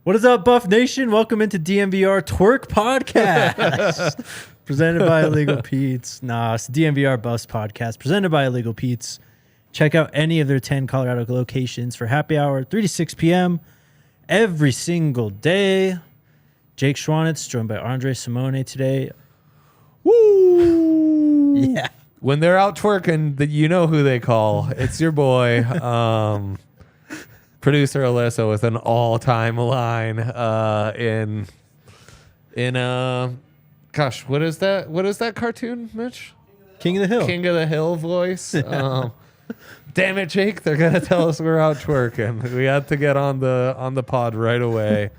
What is up, Buff Nation? Welcome into DNVR Twerk Podcast, presented by Illegal Pete's. It's DNVR Buffs Podcast, presented by Illegal Pete's. Check out any of their 10 Colorado locations for happy hour, 3 to 6 p.m. every single day. Jake Schwanitz, joined by Andre Simone today. Woo! Yeah. When they're out twerking, you know who they call. It's your boy, producer Alyssa, with an all-time line gosh, what is that? What is that cartoon, Mitch? King of the Hill. King of the Hill voice. Damn it, Jake! They're gonna tell us we're out twerking. We had to get on the pod right away.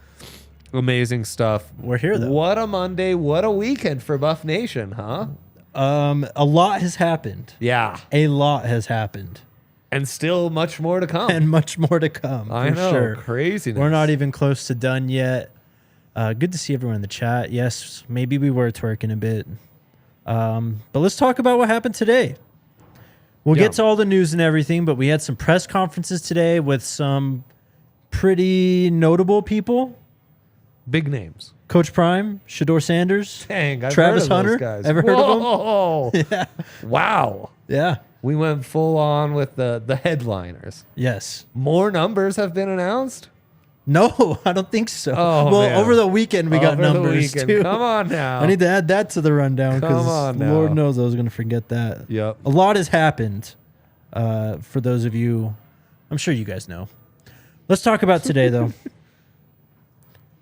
Amazing stuff. We're here though. What a Monday! What a weekend for Buff Nation, huh? A lot has happened. Yeah, A lot has happened. and still much more to come. And much more to come. I for know, sure. craziness. We're not even close to done yet. Good to see everyone in the chat. Yes, maybe we were twerking a bit. But let's talk about what happened today. We'll get to all the news and everything, but we had some press conferences today with some pretty notable people. Big names. Coach Prime, Shedeur Sanders, Dang, I've Travis heard of Hunter. those guys. Ever heard of Whoa. them? Yeah. Wow. Yeah. We went full on with the headliners. Yes. More numbers have been announced? No, I don't think so. Oh, well, man. over the weekend we got Over the numbers weekend. too. Come on now. I need to add that to the rundown Come on because now. Lord knows I was going to forget that. Yep. A lot has happened. For those of you, I'm sure you guys know. Let's talk about today, though.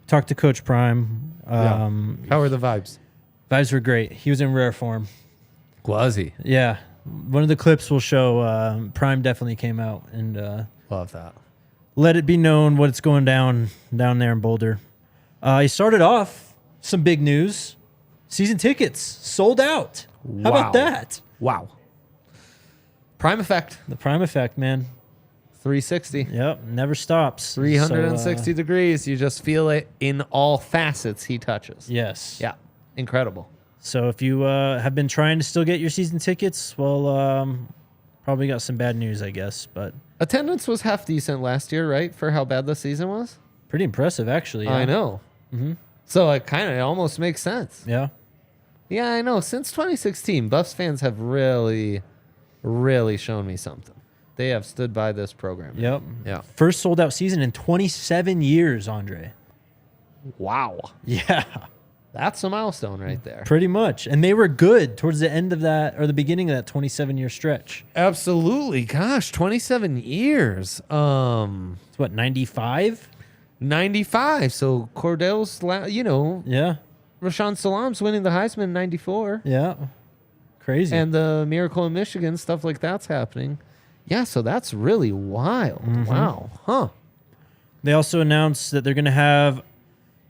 Talk to Coach Prime. How are the vibes? Vibes were great. He was in rare form. Was he? Yeah. One of the clips will show Prime definitely came out and Love that. let it be known what's going down there in Boulder. He started off some big news. Season tickets sold out. How about that? Wow. Prime effect. The Prime effect, man. 360. Yep, never stops. 360 degrees. You just feel it in all facets he touches. Yes. Yeah. Incredible. So if you have been trying to still get your season tickets, well, probably got some bad news, I guess. But Attendance was half decent last year, right? For how bad the season was? pretty impressive, actually. Yeah. I know. Mm-hmm. So it almost makes sense. Yeah. Yeah, I know. Since 2016, Buffs fans have really, really shown me something. They have stood by this program. Yep. Yeah. First sold out season in 27 years, Andre. Wow. Yeah. That's a milestone right there. Pretty much. And they were good towards the end of that or the beginning of that 27-year stretch. Absolutely. Gosh, 27 years. It's what, 95? 95. So Cordell's, Yeah. Rashawn Salam's winning the Heisman in 94. Yeah. Crazy. And the Miracle in Michigan, stuff like that's happening. Yeah, so that's really wild. Mm-hmm. Wow. Huh. They also announced that they're going to have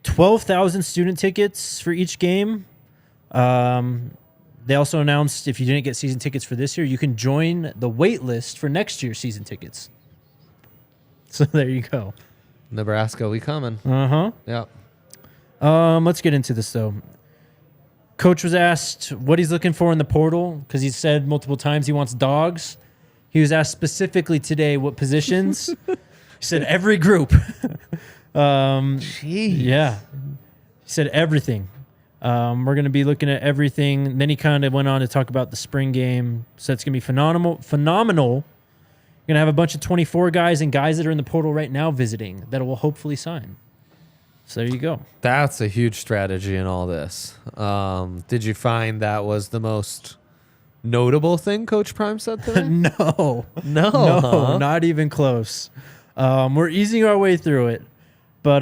12,000 student tickets for each game. They also announced if you didn't get season tickets for this year, you can join the wait list for next year's season tickets. So there you go. Nebraska, we coming. Uh-huh. Yeah. Let's get into this, though. Coach was asked what he's looking for in the portal because he said multiple times he wants dogs. He was asked specifically today what positions. He said every group. Jeez. Yeah. He said everything. We're going to be looking at everything. And then he kind of went on to talk about the spring game. So it's going to be phenomenal. You're going to have a bunch of 24 guys and guys that are in the portal right now visiting that will hopefully sign. So there you go. That's a huge strategy in all this. Did you find that was the most notable thing Coach Prime said today? No, huh? not even close. We're easing our way through it. But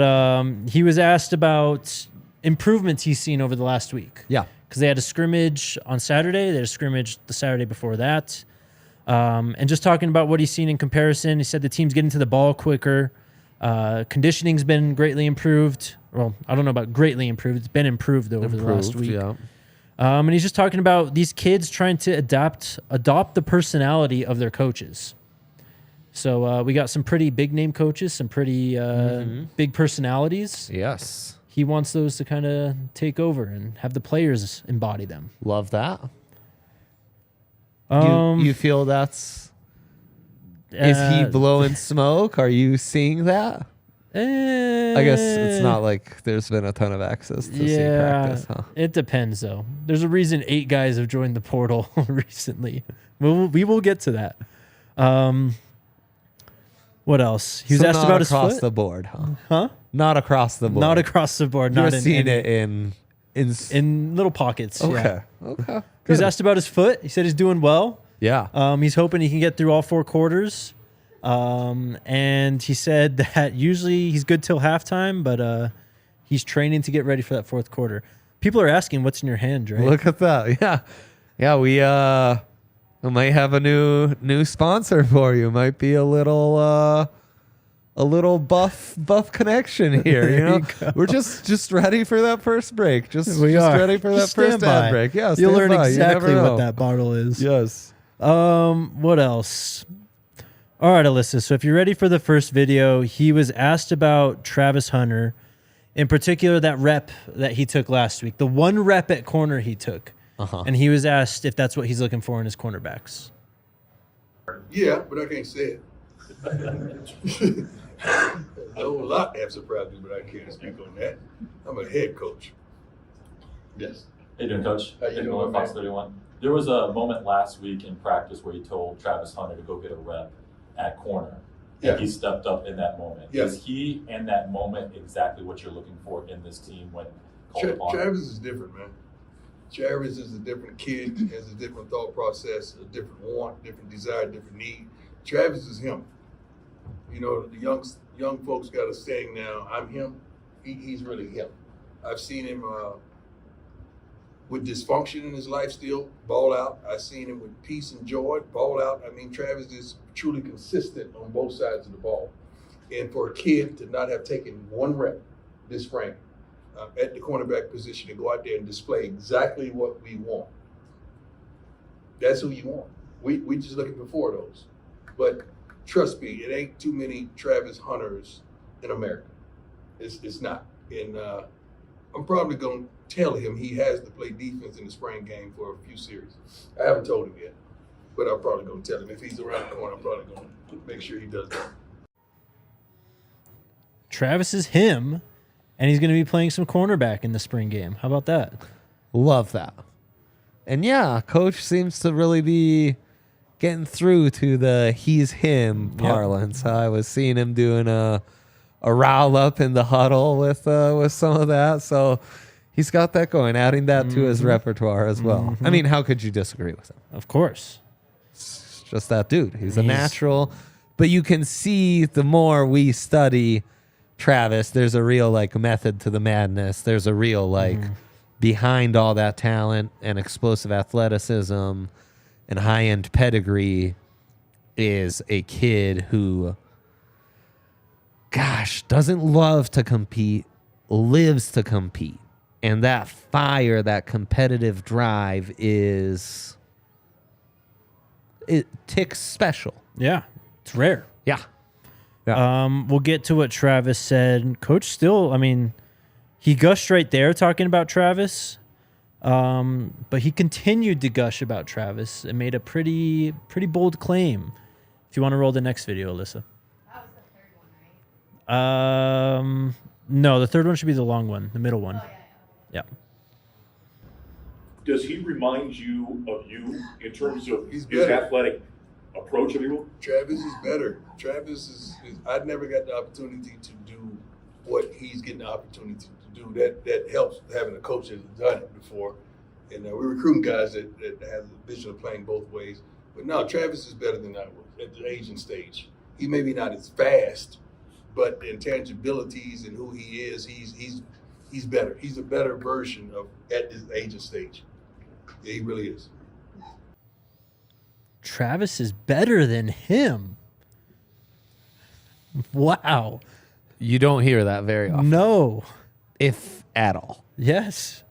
he was asked about improvements he's seen over the last week. Yeah. Because they had a scrimmage on Saturday. They had a scrimmage the Saturday before that. And just talking about what he's seen in comparison, he said the team's getting to the ball quicker. Conditioning's been greatly improved. Well, I don't know about greatly improved. It's been improved, though, over the last week. Yeah. And he's just talking about these kids trying to adopt the personality of their coaches. So we got some pretty big-name coaches, some pretty big personalities. Yes. He wants those to kind of take over and have the players embody them. Love that. You feel that's... Is he blowing smoke? Are you seeing that? I guess it's not like there's been a ton of access to see practice, huh? It depends, though. There's a reason 8 guys have joined the portal recently. We will get to that. What else? He was asked about his foot. Not across the board, huh? Huh? Not across the board. Not across the board. You've not seen it in little pockets. Okay. Yeah. Okay. He was asked about his foot. He said he's doing well. Yeah. He's hoping he can get through all 4 quarters. And he said that usually he's good till halftime, but he's training to get ready for that 4th quarter. People are asking, "What's in your hand, Dre?" Look at that. Yeah. Yeah. We might have a new sponsor for you. Might be a little buff connection here. You know, we're just ready for that first break. Just ready for that first ad break. Yeah, you'll learn exactly what that bottle is. Yes. What else? All right, Alyssa. So if you're ready for the first video, he was asked about Travis Hunter, in particular that rep that he took last week, the 1 rep at corner he took, and he was asked if that's what he's looking for in his cornerbacks. Yeah, but I can't say it. A whole lot have surprised me, but I can't speak on that. I'm a head coach. Yes. How you doing, Coach? How you doing, Fox 31. There was a moment last week in practice where he told Travis Hunter to go get a rep at corner. Yeah. And he stepped up in that moment. Yes. Is he in that moment exactly what you're looking for in this team when called upon? Travis is different, man. Travis is a different kid, has a different thought process, a different want, different desire, different need. Travis is him. You know, the young folks got a saying now, I'm him. He's really him. I've seen him with dysfunction in his life still, ball out. I've seen him with peace and joy, ball out. I mean, Travis is truly consistent on both sides of the ball. And for a kid to not have taken 1 rep this spring at the cornerback position to go out there and display exactly what we want, that's who you want. We just looking for 4 of those. But trust me, it ain't too many Travis Hunters in America. It's not. And I'm probably going to tell him he has to play defense in the spring game for a few series. I haven't told him yet, but I'm probably going to tell him. If he's around the corner, I'm probably going to make sure he does that. Travis is him, and he's going to be playing some cornerback in the spring game. How about that? Love that. And yeah, Coach seems to really be getting through to the he's him parlance. I was seeing him doing a roll up in the huddle with some of that. So he's got that going, adding that to his repertoire as well. I mean, how could you disagree with him? Of course. It's just that dude. He's a natural. But you can see the more we study Travis, there's a real like method to the madness. There's a real like behind all that talent and explosive athleticism and high-end pedigree is a kid who, gosh, doesn't love to compete, lives to compete. And that fire, that competitive drive it ticks special. Yeah, it's rare. Yeah. We'll get to what Travis said. Coach still, I mean, he gushed right there talking about Travis, but he continued to gush about Travis and made a pretty bold claim. If you want to roll the next video, Alyssa. That was the 3rd one, right? No, the 3rd one should be the long one, the middle one. Oh, Yeah. Does he remind you of you in terms of He's his better. athletic approach of you? Travis is better. Travis is I've never got the opportunity to do what he's getting the opportunity to do. That helps having a coach that's done it before. And we're recruiting guys that have the vision of playing both ways. But no, Travis is better than I was at the Asian stage. He may be not as fast, but the intangibilities and who he is, he's better. He's a better version of at this Asian stage. Yeah, he really is. Travis is better than him. Wow. You don't hear that very often. No. If at all. Yes.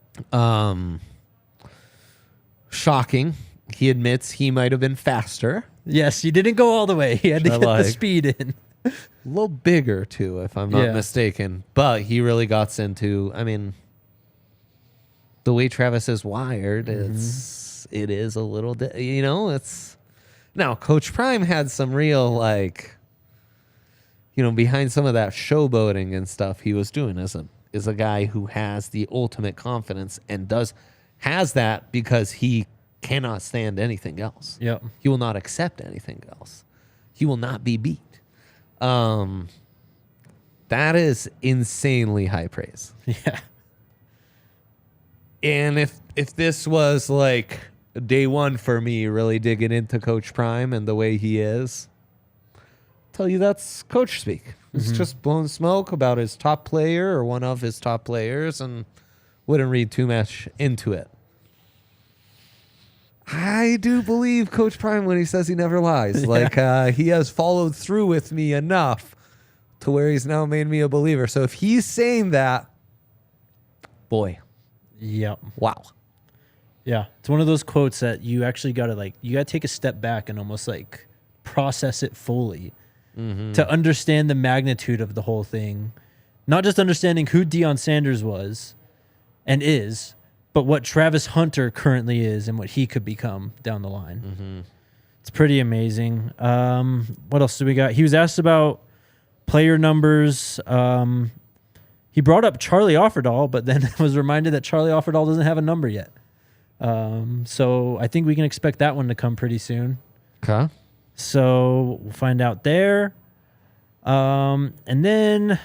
Shocking. He admits he might have been faster. Yes, he didn't go all the way. He had to get the speed in. A little bigger, too, if I'm not mistaken. But he really got into, I mean, the way Travis is wired, it is a little, it's... Now, Coach Prime had some real, like, behind some of that showboating and stuff he was doing is a guy who has the ultimate confidence and has that because he cannot stand anything else. Yep. He will not accept anything else. He will not be beat. That is insanely high praise. Yeah. And if this was like day one for me, really digging into Coach Prime and the way he is, I'll tell you that's coach speak. It's just blowing smoke about his top player or one of his top players, and wouldn't read too much into it. I do believe Coach Prime when he says he never lies. Like he has followed through with me enough to where he's now made me a believer. So if he's saying that, boy, Yep. wow. Yeah. It's one of those quotes that you actually got to take a step back and almost like process it fully to understand the magnitude of the whole thing. Not just understanding who Deion Sanders was and is, but what Travis Hunter currently is and what he could become down the line. It's pretty amazing. What else do we got? He was asked about player numbers. He brought up Charlie Offerdahl, but then was reminded that Charlie Offerdahl doesn't have a number yet. So I think we can expect that one to come pretty soon. Okay. So we'll find out there. And then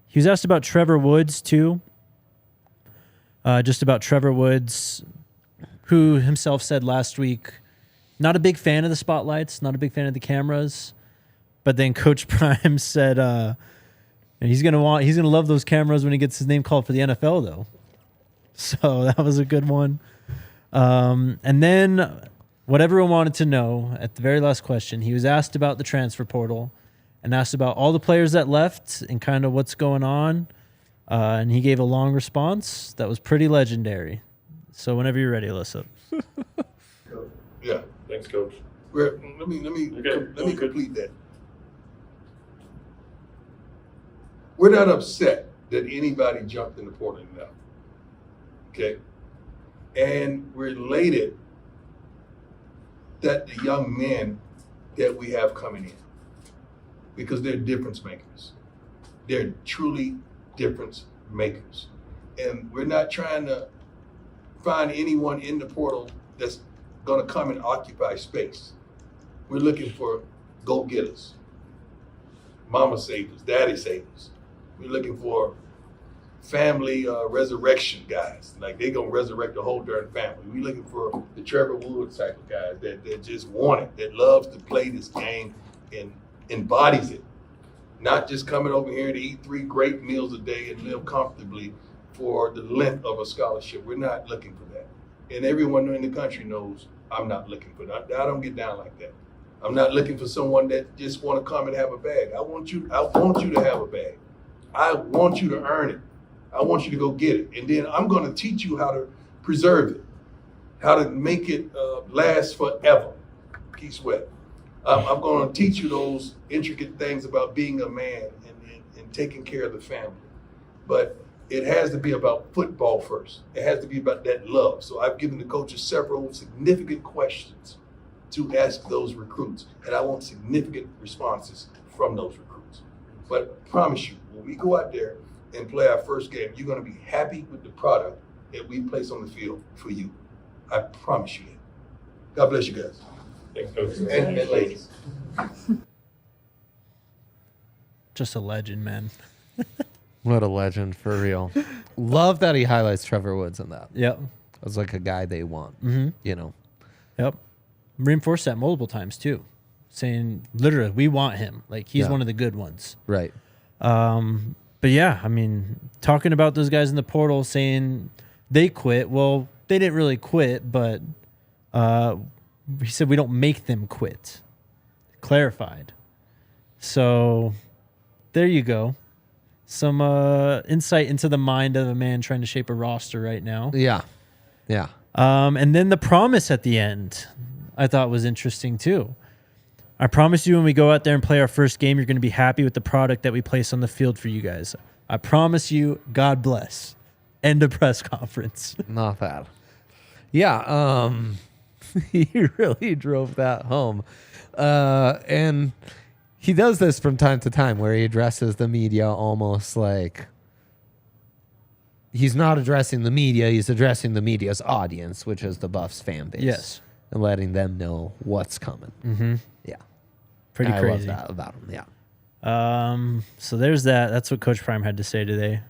he was asked about Trevor Woods too. Just about Trevor Woods, who himself said last week, not a big fan of the spotlights, not a big fan of the cameras. But then Coach Prime said he's gonna love those cameras when he gets his name called for the NFL, though. So that was a good one. And then what everyone wanted to know at the very last question, he was asked about the transfer portal and asked about all the players that left and kind of what's going on. And he gave a long response that was pretty legendary. So whenever you're ready, Alyssa. Yeah. Thanks, Coach. Let me complete that. We're not upset that anybody jumped in the portal now. Okay? And we're elated that the young men that we have coming in, because they're difference makers. They're truly difference makers. And we're not trying to find anyone in the portal that's going to come and occupy space. We're looking for go-getters, mama savers, daddy savers. We're looking for family resurrection guys. Like they're going to resurrect the whole darn family. We're looking for the Trevor Woods type of guys that just want it, that loves to play this game and embodies it. Not just coming over here to eat 3 great meals a day and live comfortably for the length of a scholarship. We're not looking for that. And everyone in the country knows I'm not looking for that. I don't get down like that. I'm not looking for someone that just want to come and have a bag. I want you to have a bag. I want you to earn it. I want you to go get it. And then I'm going to teach you how to preserve it, how to make it last forever. Keep sweat. I'm going to teach you those intricate things about being a man and taking care of the family. But it has to be about football first. It has to be about that love. So I've given the coaches several significant questions to ask those recruits. And I want significant responses from those recruits. But I promise you, when we go out there and play our first game, you're going to be happy with the product that we place on the field for you. I promise you that. God bless you guys. Thanks, Coach. And ladies. Just a legend, man. What a legend, for real. Love that he highlights Trevor Woods in that. Yep. As like a guy they want, Yep. Reinforced that multiple times too, saying literally, we want him. Like he's one of the good ones. Right. But yeah, I mean, talking about those guys in the portal saying they quit. Well, they didn't really quit, but he said we don't make them quit. Clarified. So there you go. Some insight into the mind of a man trying to shape a roster right now. Yeah. Yeah. And then the promise at the end, I thought was interesting too. I promise you when we go out there and play our first game, you're going to be happy with the product that we place on the field for you guys. I promise you, God bless. End of press conference. Not bad. Yeah. He really drove that home. And he does this from time to time where he addresses the media almost like he's not addressing the media, he's addressing the media's audience, which is the Buffs fan base. Yes. And letting them know what's coming. Mm-hmm. Yeah. Pretty I crazy. love that about him. Yeah. So there's that. That's what Coach Prime had to say today.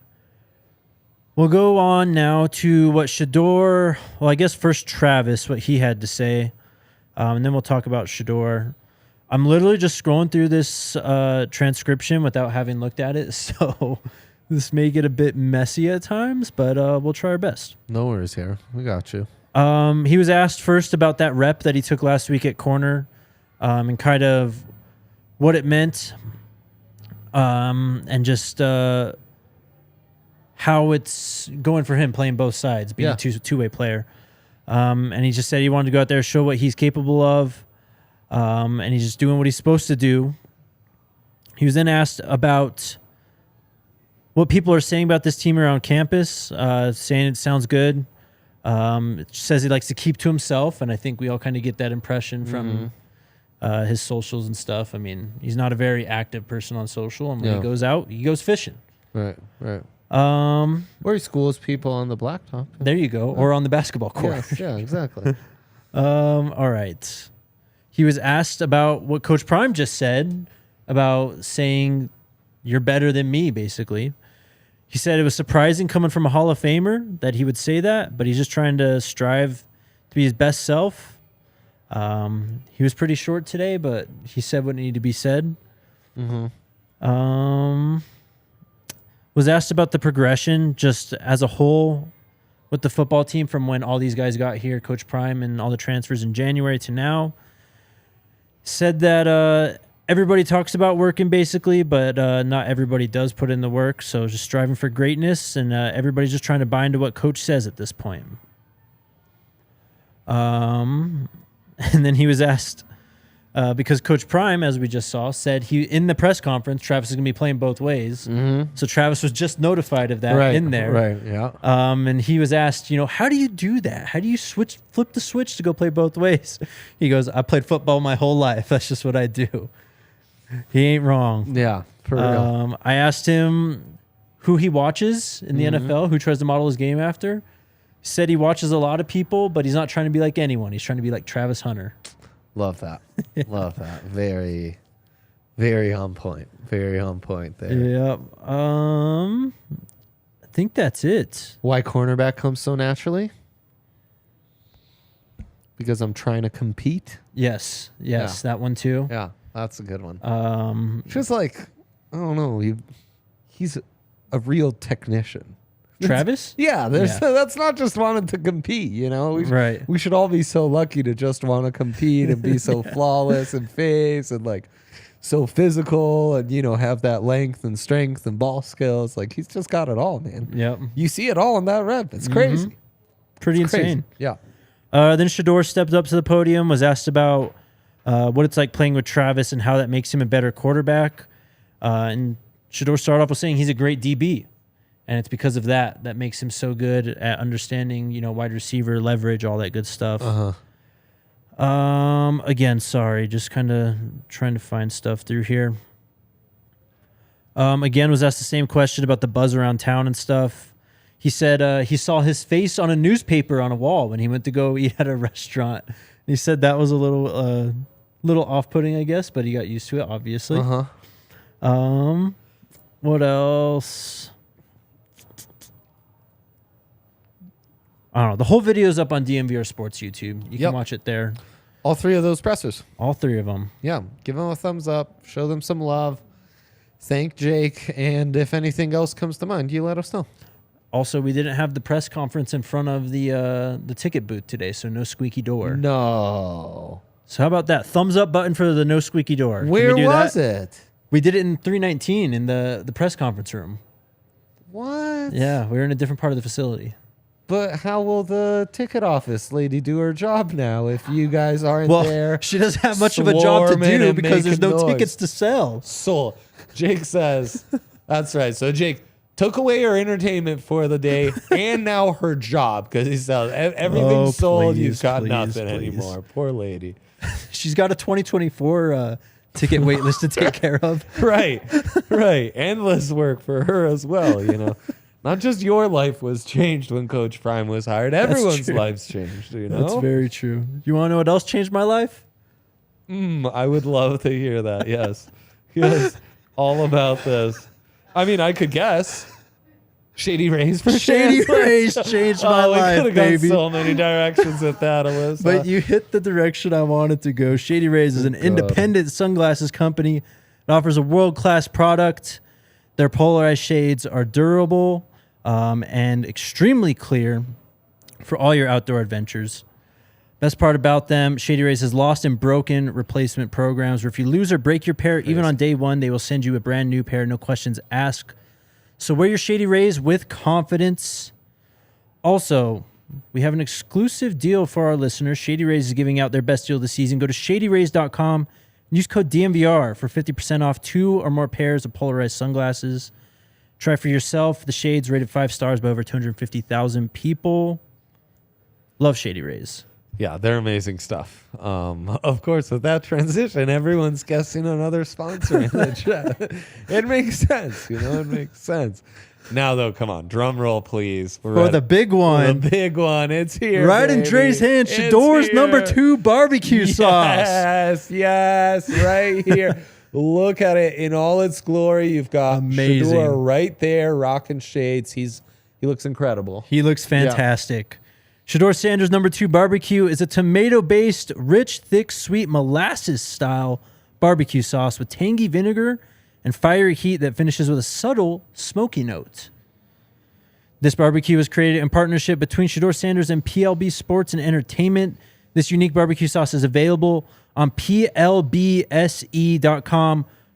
We'll go on now to what Shedeur, well, I guess first Travis, what he had to say. And then we'll talk about Shedeur. I'm literally just scrolling through this transcription without having looked at it. So this may get a bit messy at times, but we'll try our best. No worries here. We got you. He was asked first about that rep that he took last week at corner and kind of what it meant and just how it's going for him playing both sides, being a two-way player. And he just said he wanted to go out there, show what he's capable of, and he's just doing what he's supposed to do. He was then asked about what people are saying about this team around campus, saying it sounds good. It says he likes to keep to himself, and I think we all kind of get that impression from his socials and stuff. I mean, he's not a very active person on social, and when he goes out, he goes fishing. Right. Or he schools people on the blacktop. There you go, or on the basketball court. Yes, yeah, exactly. All right. He was asked about what Coach Prime just said about saying you're better than me, basically. He said it was surprising coming from a Hall of Famer that he would say that, but he's just trying to strive to be his best self. He was pretty short today, but he said what needed to be said. Was asked about the progression just as a whole with the football team from when all these guys got here, Coach Prime and all the transfers in January to now. Said that everybody talks about working basically, but not everybody does put in the work. So just striving for greatness, and everybody's just trying to buy into what Coach says at this point. And then he was asked, because Coach Prime, as we just saw, said he in the press conference, Travis is going to be playing both ways. So Travis was just notified of that in there. Right, yeah. And he was asked, how do you do that? How do you flip the switch to go play both ways? He goes, I played football my whole life. That's just what I do. He ain't wrong. Yeah, for real. I asked him who he watches in the NFL, who tries to model his game after. He said he watches a lot of people, but he's not trying to be like anyone. He's trying to be like Travis Hunter. Love that. Love that. Very, very on point. Very on point there. Yep. I think that's it. Why cornerback comes so naturally? Because I'm trying to compete. Yes, that one too. Yeah, that's a good one. Just like, I don't know, he's a real technician. Travis? Yeah, that's not just wanting to compete, Right. We should all be so lucky to just want to compete and be so flawless and face and like so physical and have that length and strength and ball skills. Like he's just got it all, man. Yep. You see it all in that rep. It's crazy. Pretty It's insane. crazy. Yeah. Then Shedeur stepped up to the podium, was asked about what it's like playing with Travis and how that makes him a better quarterback. And Shedeur started off with saying he's a great DB. And it's because of that makes him so good at understanding, wide receiver, leverage, all that good stuff. Again, sorry, just kind of trying to find stuff through here. Again, was asked the same question about the buzz around town and stuff. He said he saw his face on a newspaper on a wall when he went to go eat at a restaurant. And he said that was a little off-putting, I guess, but he got used to it, obviously. What else? I don't know. The whole video is up on DNVR Sports YouTube. You can watch it there. All three of those pressers. All three of them. Yeah. Give them a thumbs up. Show them some love. Thank Jake. And if anything else comes to mind, you let us know. Also, we didn't have the press conference in front of the ticket booth today, so no squeaky door. No. So how about that? Thumbs up button for the no squeaky door. Where was it? We did it in 319 in the press conference room. What? Yeah, we were in a different part of the facility. But how will the ticket office lady do her job now if you guys aren't there? She doesn't have much of a job to swarming do and because there's no making noise. tickets to sell. So Jake says, that's right. So Jake took away her entertainment for the day and now her job because he sells everything sold. Please, You've got please, nothing please. anymore. Poor lady. She's got a 2024 to get waitlist to take care of. Right. Endless work for her as well, you know. Not just your life was changed when Coach Prime was hired. Everyone's true. life's changed, you know. That's very true. You want to know what else changed my life? I would love to hear that. Yes. Yes. All about this. I mean, I could guess. Shady Rays for Shady Chancellor. Rays changed my we life, could have gone baby. so many directions with that, Alyssa. But you hit the direction I wanted to go. Shady Rays is an independent sunglasses company that offers a world-class product. Their polarized shades are durable and extremely clear for all your outdoor adventures. Best part about them, Shady Rays has lost and broken replacement programs where if you lose or break your pair, even on day one, they will send you a brand new pair, no questions asked. So wear your Shady Rays with confidence. Also, we have an exclusive deal for our listeners. Shady Rays is giving out their best deal of the season. Go to shadyrays.com and use code DNVR for 50% off 2 or more pairs of polarized sunglasses. Try for yourself. The shades rated 5 stars by over 250,000 people. Love Shady Rays. Yeah, they're amazing stuff. Of course, with that transition, everyone's guessing another sponsor in the chat. It makes sense, you know, it makes sense. Now, though, come on, drum roll, please. For the big one. The big one, it's here. Right in baby. Dre's hand, It's Shedeur's here. number 2 barbecue sauce. Yes, right here. Look at it in all its glory. You've got Amazing. Shedeur right there, rocking shades. He looks incredible. He looks fantastic. Shedeur Sanders number 2 barbecue is a tomato-based, rich, thick, sweet molasses-style barbecue sauce with tangy vinegar and fiery heat that finishes with a subtle smoky note. This barbecue was created in partnership between Shedeur Sanders and PLB Sports and Entertainment. This unique barbecue sauce is available on plbse.com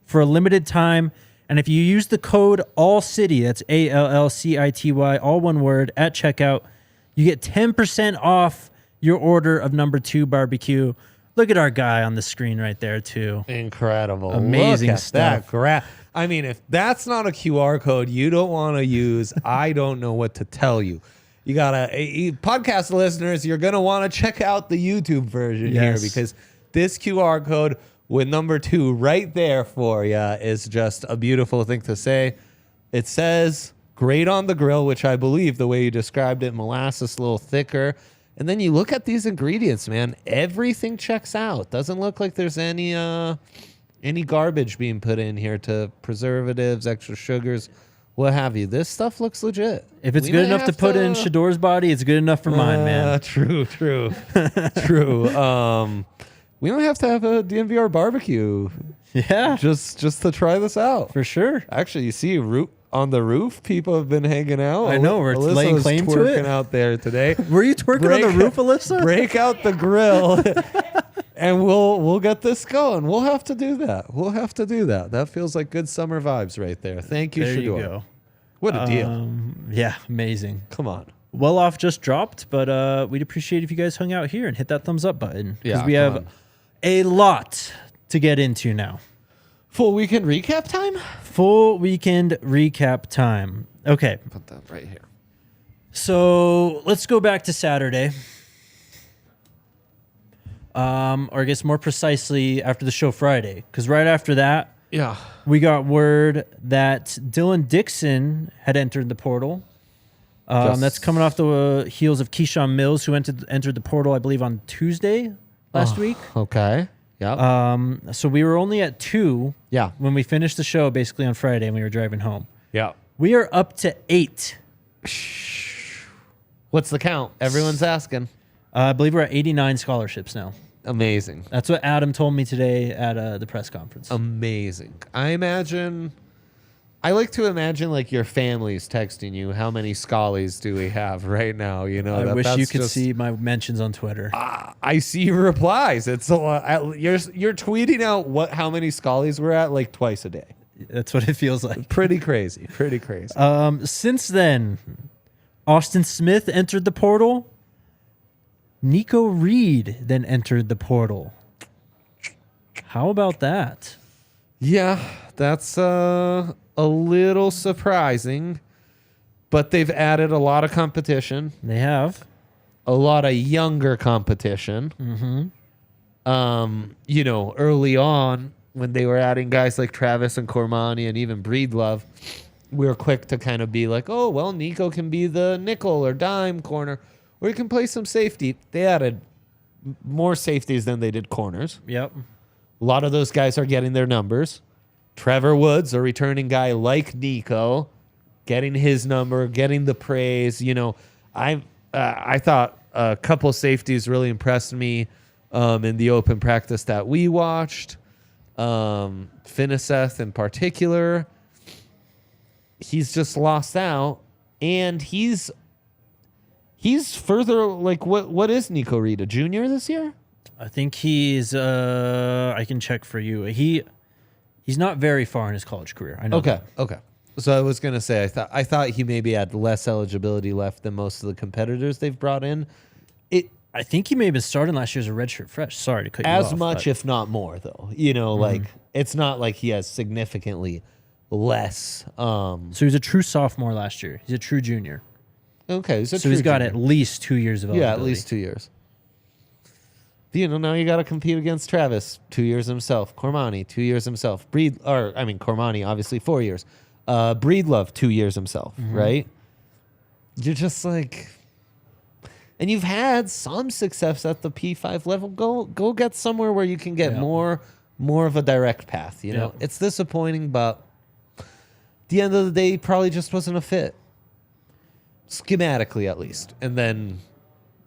for a limited time. And if you use the code ALLCITY, that's ALLCITY, all one word, at checkout, you get 10% off your order of number 2 barbecue. Look at our guy on the screen right there, too. Incredible. Amazing Look at stuff. That I mean, if that's not a QR code you don't want to use, I don't know what to tell you. You got to, podcast listeners, you're going to want to check out the YouTube version here because this QR code with number 2 right there for you is just a beautiful thing to say. It says great on the grill, which I believe the way you described it, molasses a little thicker. And then you look at these ingredients, man, everything checks out. Doesn't look like there's any garbage being put in here to preservatives, extra sugars, what have you. This stuff looks legit. If it's good enough to put in Shedeur's body, it's good enough for mine, man. True. True. We don't have to have a DNVR barbecue. Yeah. Just to try this out. For sure. Actually, you see on the roof, people have been hanging out. I know, we're Alyssa laying was claim to twerking it. out there today. Were you twerking on the roof, Alyssa? Break out the grill, and we'll get this going. We'll have to do that. That feels like good summer vibes right there. Thank you, There Shedeur. you go. What a deal. Yeah, amazing. Come on. Well Off just dropped, but we'd appreciate if you guys hung out here and hit that thumbs up button. Because we come have on. a lot to get into now. Full weekend recap time? Full weekend recap time. Okay, Put that right here. so let's go back to Saturday. Or I guess more precisely after the show Friday. Because right after that, Yeah. we got word that Dylan Dixon had entered the portal. That's coming off the heels of Keyshawn Mills, who entered the portal, I believe, on Tuesday last week. Okay. Yeah. So we were only at 2 yeah. when we finished the show, basically on Friday, and we were driving home. Yeah. We are up to 8. What's the count? Everyone's asking. I believe we're at 89 scholarships now. Amazing. That's what Adam told me today at the press conference. Amazing. I like to imagine like your family's texting you, how many schollies do we have right now? You know, I wish that's you could just- see my mentions on Twitter. I see your replies. It's a lot. You're tweeting out how many schollies we're at like twice a day. That's what it feels like. Pretty crazy. Pretty crazy. Since then, Austin Smith entered the portal. Nico Reed then entered the portal. How about that? Yeah, that's a little surprising, but they've added a lot of competition, They have. a lot of younger competition. Mm-hmm. Early on, when they were adding guys like Travis and Cormani and even Breedlove, we were quick to kind of be like, oh, well, Nico can be the nickel or dime corner, or he can play some safety. They added more safeties than they did corners. Yep. A lot of those guys are getting their numbers. Trevor Woods, a returning guy like Nico, getting his number, getting the praise. You know, I thought a couple safeties really impressed me in the open practice that we watched. Finiseth in particular. He's just lost out, and he's further, like, what is Nico Reed, a junior this year? I think he's I can check for you. He's not very far in his college career. I know. Okay. So I was gonna say I thought he maybe had less eligibility left than most of the competitors they've brought in. I think he may have been starting last year as a redshirt fresh. Sorry to cut you off. As much, if not more, though. You know, like, it's not like he has significantly less. So he was a true sophomore last year. He's a true junior. Okay, So he's got at least 2 years of eligibility. at least 2 years. You know, now you got to compete against Travis, 2 years himself. Cormani, 2 years himself. Cormani, obviously 4 years. Breedlove, 2 years himself, right? You're just like, and you've had some success at the P5 level. Go get somewhere where you can get more of a direct path. You know, it's disappointing, but at the end of the day, probably just wasn't a fit, schematically at least. And then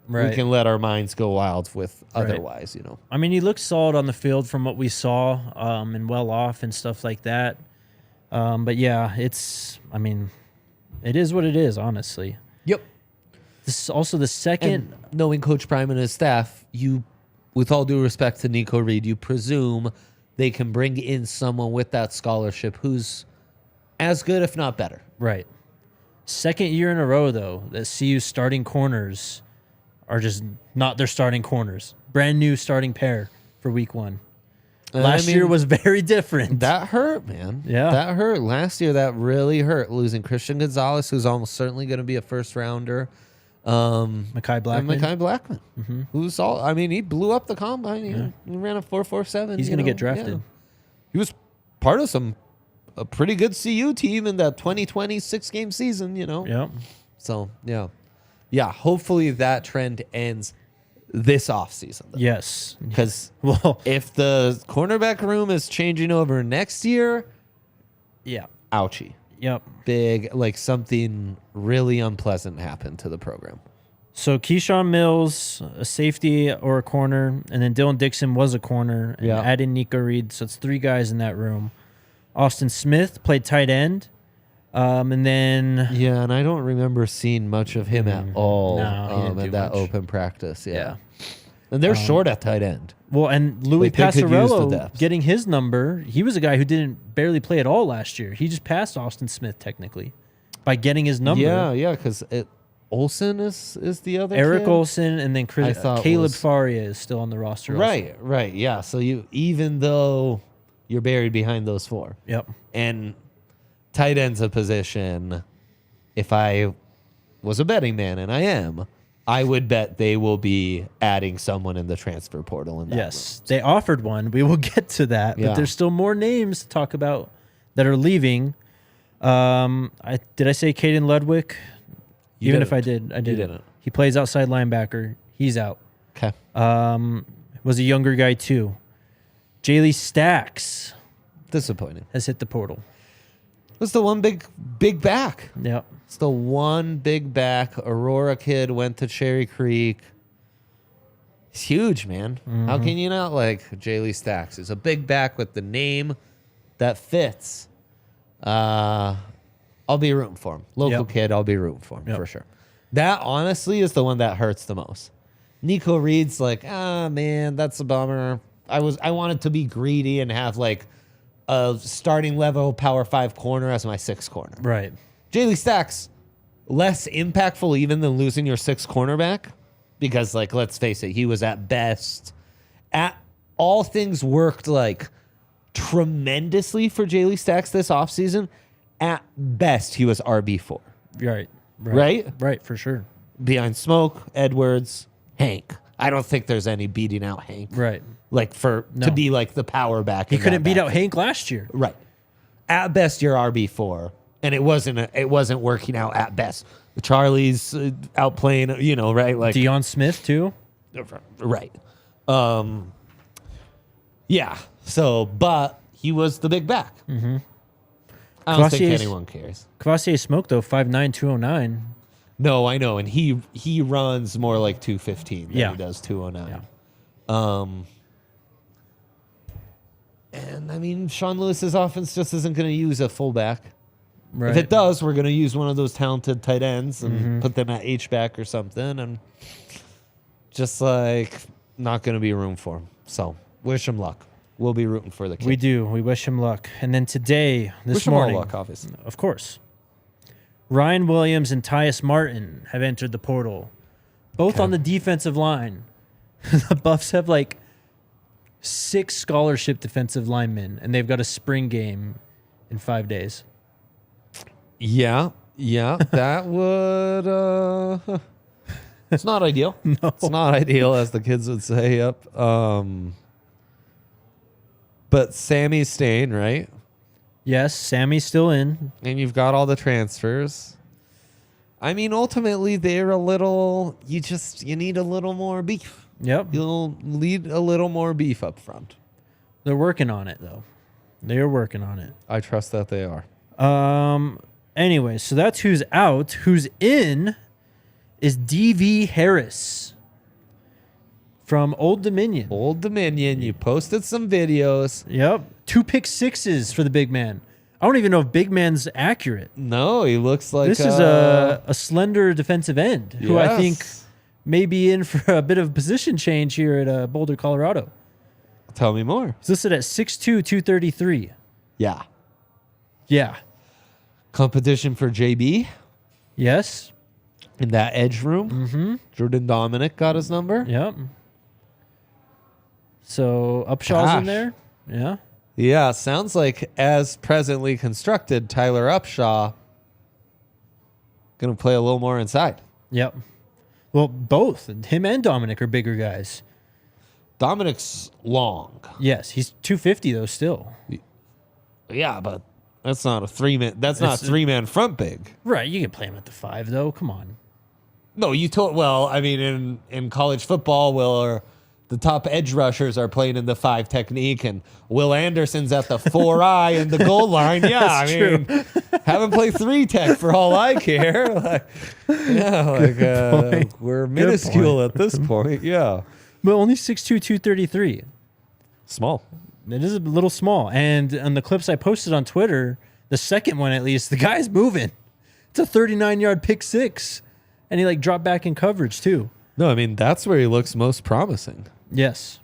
we can let our minds go wild with otherwise. You know, I mean, he looked solid on the field from what we saw, and well off and stuff like that. But yeah, it is what it is, honestly. Yep. This is also the second. And knowing Coach Prime and his staff, you, with all due respect to Nico Reed, you presume they can bring in someone with that scholarship who's as good, if not better. Right. Second year in a row, though, that CU's starting corners are just not their starting corners. Brand new starting pair for week one. Last year was very different. That hurt, man. Yeah. That hurt. Last year, that really hurt. Losing Christian Gonzalez, who's almost certainly going to be a first rounder. Makai Blackman. Who's he blew up the combine. He ran a 4.47. He's going to get drafted. Yeah. He was part of a pretty good CU team in that 2020 6-game season, you know? Yep. So, yeah. Yeah, hopefully that trend ends this offseason. Yes. Because Well, if the cornerback room is changing over next year, yeah. ouchie. Yep. Big, like something really unpleasant happened to the program. So Keyshawn Mills, a safety or a corner, and then Dylan Dixon was a corner, and add in Nico Reed. So it's 3 guys in that room. Austin Smith played tight end. And then... Yeah, and I don't remember seeing much of him at all in that open practice. Yeah. And they're short at tight end. Well, and Louis Like, they could use the Passarello depth. getting his number, he was a guy who didn't barely play at all last year. He just passed Austin Smith, technically, by getting his number. Yeah, because Olsen is the other Eric kid? Olsen, and then Caleb Faria is still on the roster. Right, yeah. So even though you're buried behind those 4. Yep. And tight end's a position, if I was a betting man, and I am, I would bet they will be adding someone in the transfer portal. In that room. They offered one. We will get to that, but there's still more names to talk about that are leaving. Did I say Caden Ludwig? Even if I did, I didn't. He plays outside linebacker. He's out. Okay. Was a younger guy too. Jaylee Stacks Disappointing. has hit the portal. It's the one big back. Yep. It's the one big back. Aurora kid went to Cherry Creek. He's huge, man. How can you not like Jaylee Stacks? He's a big back with the name that fits. I'll be rooting for him. Local kid, I'll be rooting for him for sure. That honestly is the one that hurts the most. Nico Reed's like, man, that's a bummer. I wanted to be greedy and have like a starting level Power 5 corner as my 6th corner. Right. Jaylee Stacks, less impactful even than losing your 6th cornerback, because like, let's face it, he was at best, at all things worked like tremendously for Jaylee Stacks this offseason. At best, he was RB4. Right, for sure. Behind Smoke, Edwards, Hank. I don't think there's any beating out Hank. Right. like to be like the power back. He couldn't beat out Hank last year. Right. At best, you're RB4, and it wasn't working out at best. Charlie's outplaying, right? Like Deion Smith too. Right. Yeah. So, but he was the big back. Mm-hmm. I don't think anyone cares. Kvassier smoked though 5'9", 209. No, I know, and he runs more like 215 than he does 209. Yeah. And I mean, Sean Lewis's offense just isn't going to use a fullback. Right. If it does, we're going to use one of those talented tight ends and put them at H-back or something, and just like not going to be room for him. So wish him luck. We'll be rooting for the kid. We do. We wish him luck. And then today, this wish morning, him all luck, obviously. Of course, Ryan Williams and Tyus Martin have entered the portal, both on the defensive line. The Buffs have like 6 scholarship defensive linemen, and they've got a spring game in 5 days. Yeah, that would. It's not ideal. No. It's not ideal, as the kids would say. Yep. But Sammy's staying, right? Yes, Sammy's still in. And you've got all the transfers. I mean, ultimately, they're a little. You need a little more beef. Yep. You'll need a little more beef up front. They're working on it, though. They are working on it. I trust that they are. Anyway, so that's who's out. Who's in is DV Harris from Old Dominion. Old Dominion. You posted some videos. Yep. 2 pick sixes for the big man. I don't even know if big man's accurate. No, he looks like This is a slender defensive end who I think may be in for a bit of a position change here at Boulder, Colorado. Tell me more. He's listed at 6'2", 233. Yeah. Yeah. Competition for JB Yes. in that edge room. Mm-hmm. Jordan Dominic got his number. Yep. So Upshaw's in there. Yeah. Yeah, sounds like as presently constructed, Tyler Upshaw going to play a little more inside. Yep. Well, both him and Dominic are bigger guys. Dominic's long. Yes, he's 250 though still. Yeah, but that's not a 3-man. That's not 3-man front big. Right, you can play him at the 5 though. Come on. No, I mean, in college football, the top edge rushers are playing in the 5 technique, and Will Anderson's at the 4-eye in the goal line. Yeah, That's true. Have him play 3 tech for all I care. We're minuscule at this point. Yeah. But only 6'2", 233. Small. It is a little small. And on the clips I posted on Twitter, the second one at least, the guy's moving. It's a 39-yard pick 6. And he dropped back in coverage too. No, I mean, that's where he looks most promising. Yes.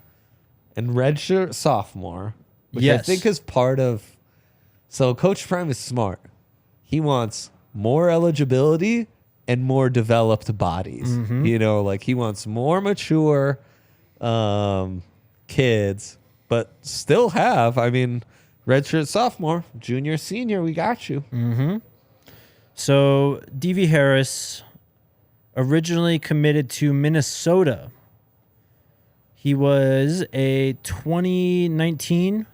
And redshirt sophomore, which I Yes. think is part of. So Coach Prime is smart. He wants more eligibility and more developed bodies. Mm-hmm. He wants more mature kids, but still have. I mean, redshirt sophomore, junior, senior, we got you. Mm-hmm. So DV Harris originally committed to Minnesota. He was a 2019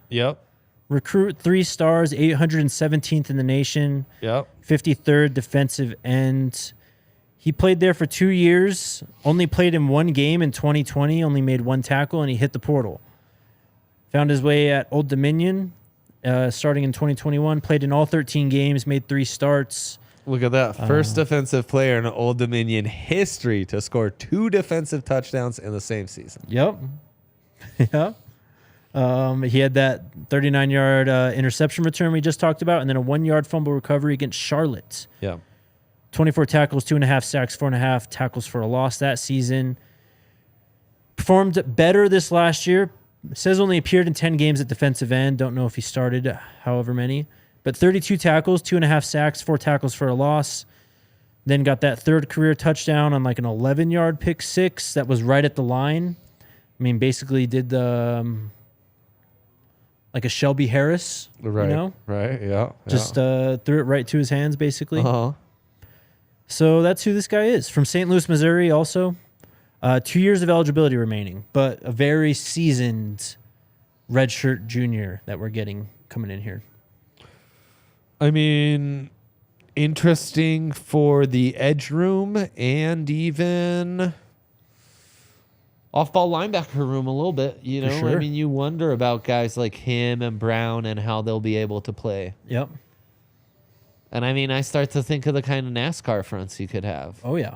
recruit, 3 stars, 817th in the nation, 53rd defensive end. He played there for 2 years, only played in 1 game in 2020, only made 1 tackle, and he hit the portal. Found his way at Old Dominion, starting in 2021, played in all 13 games, made 3 starts. Look at that. First defensive player in Old Dominion history to score 2 defensive touchdowns in the same season. Yep. Yep. He had that 39-yard interception return we just talked about, and then a 1-yard fumble recovery against Charlotte. Yeah. 24 tackles, 2.5 sacks, 4.5 tackles for a loss that season. Performed better this last year. Says only appeared in 10 games at defensive end. Don't know if he started however many. But 32 tackles, 2.5 sacks, 4 tackles for a loss. Then got that 3rd career touchdown on an 11-yard pick 6 that was right at the line. I mean, basically did the a Shelby Harris, Right. Right. Yeah. Just threw it right to his hands, basically. Uh-huh. So that's who this guy is. From St. Louis, Missouri, also. 2 years of eligibility remaining, but a very seasoned redshirt junior that we're getting coming in here. I mean, interesting for the edge room and even off-ball linebacker room a little bit. You know, sure. I mean, you wonder about guys like him and Brown and how they'll be able to play. Yep. And I mean, I start to think of the kind of NASCAR fronts you could have. Oh, yeah.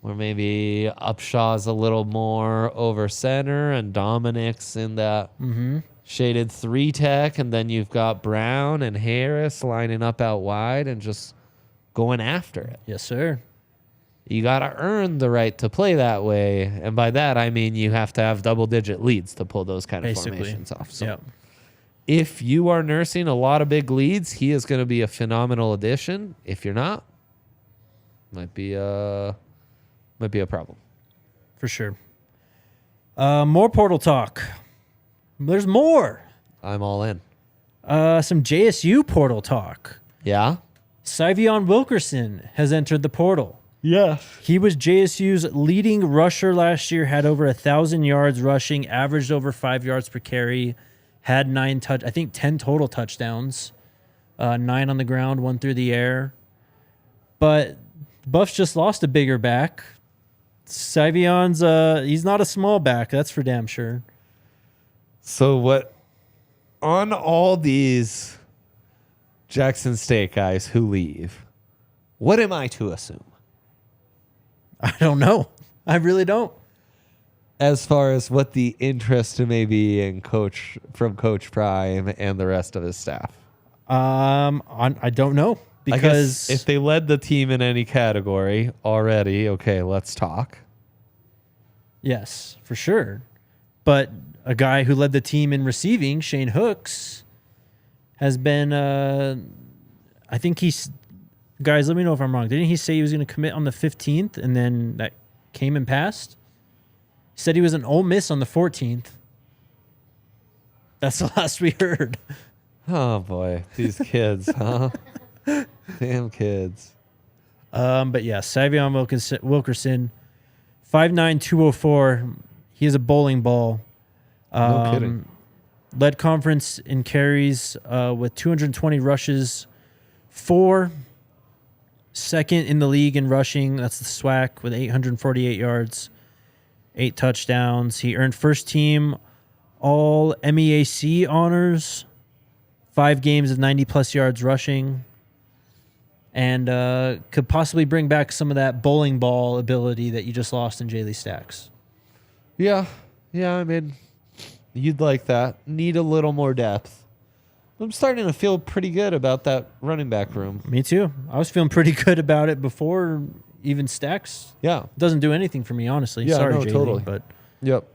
Where maybe Upshaw's a little more over center and Dominic's in that shaded 3-tech, and then you've got Brown and Harris lining up out wide and just going after it. Yes, sir. You got to earn the right to play that way, and by that I mean you have to have double-digit leads to pull those kind of formations off. So Yep. if you are nursing a lot of big leads, he is going to be a phenomenal addition. If you're not, might be a problem. For sure. More portal talk. There's more. I'm all in. Some JSU portal talk. Yeah? Syvion Wilkerson has entered the portal. Yeah. He was JSU's leading rusher last year, had over 1,000 yards rushing, averaged over 5 yards per carry, had 10 total touchdowns, 9 on the ground, 1 through the air. But Buffs just lost a bigger back. Syvion's, he's not a small back, that's for damn sure. So what, on all these Jackson State guys who leave, what am I to assume? I don't know. I really don't. As far as what the interest may be in Coach Prime and the rest of his staff? I don't know. I Because guess if they led the team in any category already, okay, let's talk. yes, for sure. But a guy who led the team in receiving, Shane Hooks, has been, I think he's, guys, let me know if I'm wrong. Didn't he say he was going to commit on the 15th and then that came and passed? He said he was in Ole Miss on the 14th. That's the last we heard. Oh, boy. These kids, huh? Damn kids. But yeah, Syvion Wilkerson, 5'9", 204. He is a bowling ball. No kidding. Led conference in carries with 220 rushes, 4. Second in the league in rushing. That's the SWAC with 848 yards, 8 touchdowns. He earned first team all MEAC honors, 5 games of 90-plus yards rushing, and could possibly bring back some of that bowling ball ability that you just lost in Jaylee Stacks. Yeah. Yeah, I mean, you'd like that. Need a little more depth. I'm starting to feel pretty good about that running back room. Me too. I was feeling pretty good about it before even Stacks. Yeah. Doesn't do anything for me, honestly. Yeah, Sorry, no, Jaylee, totally. But Yep.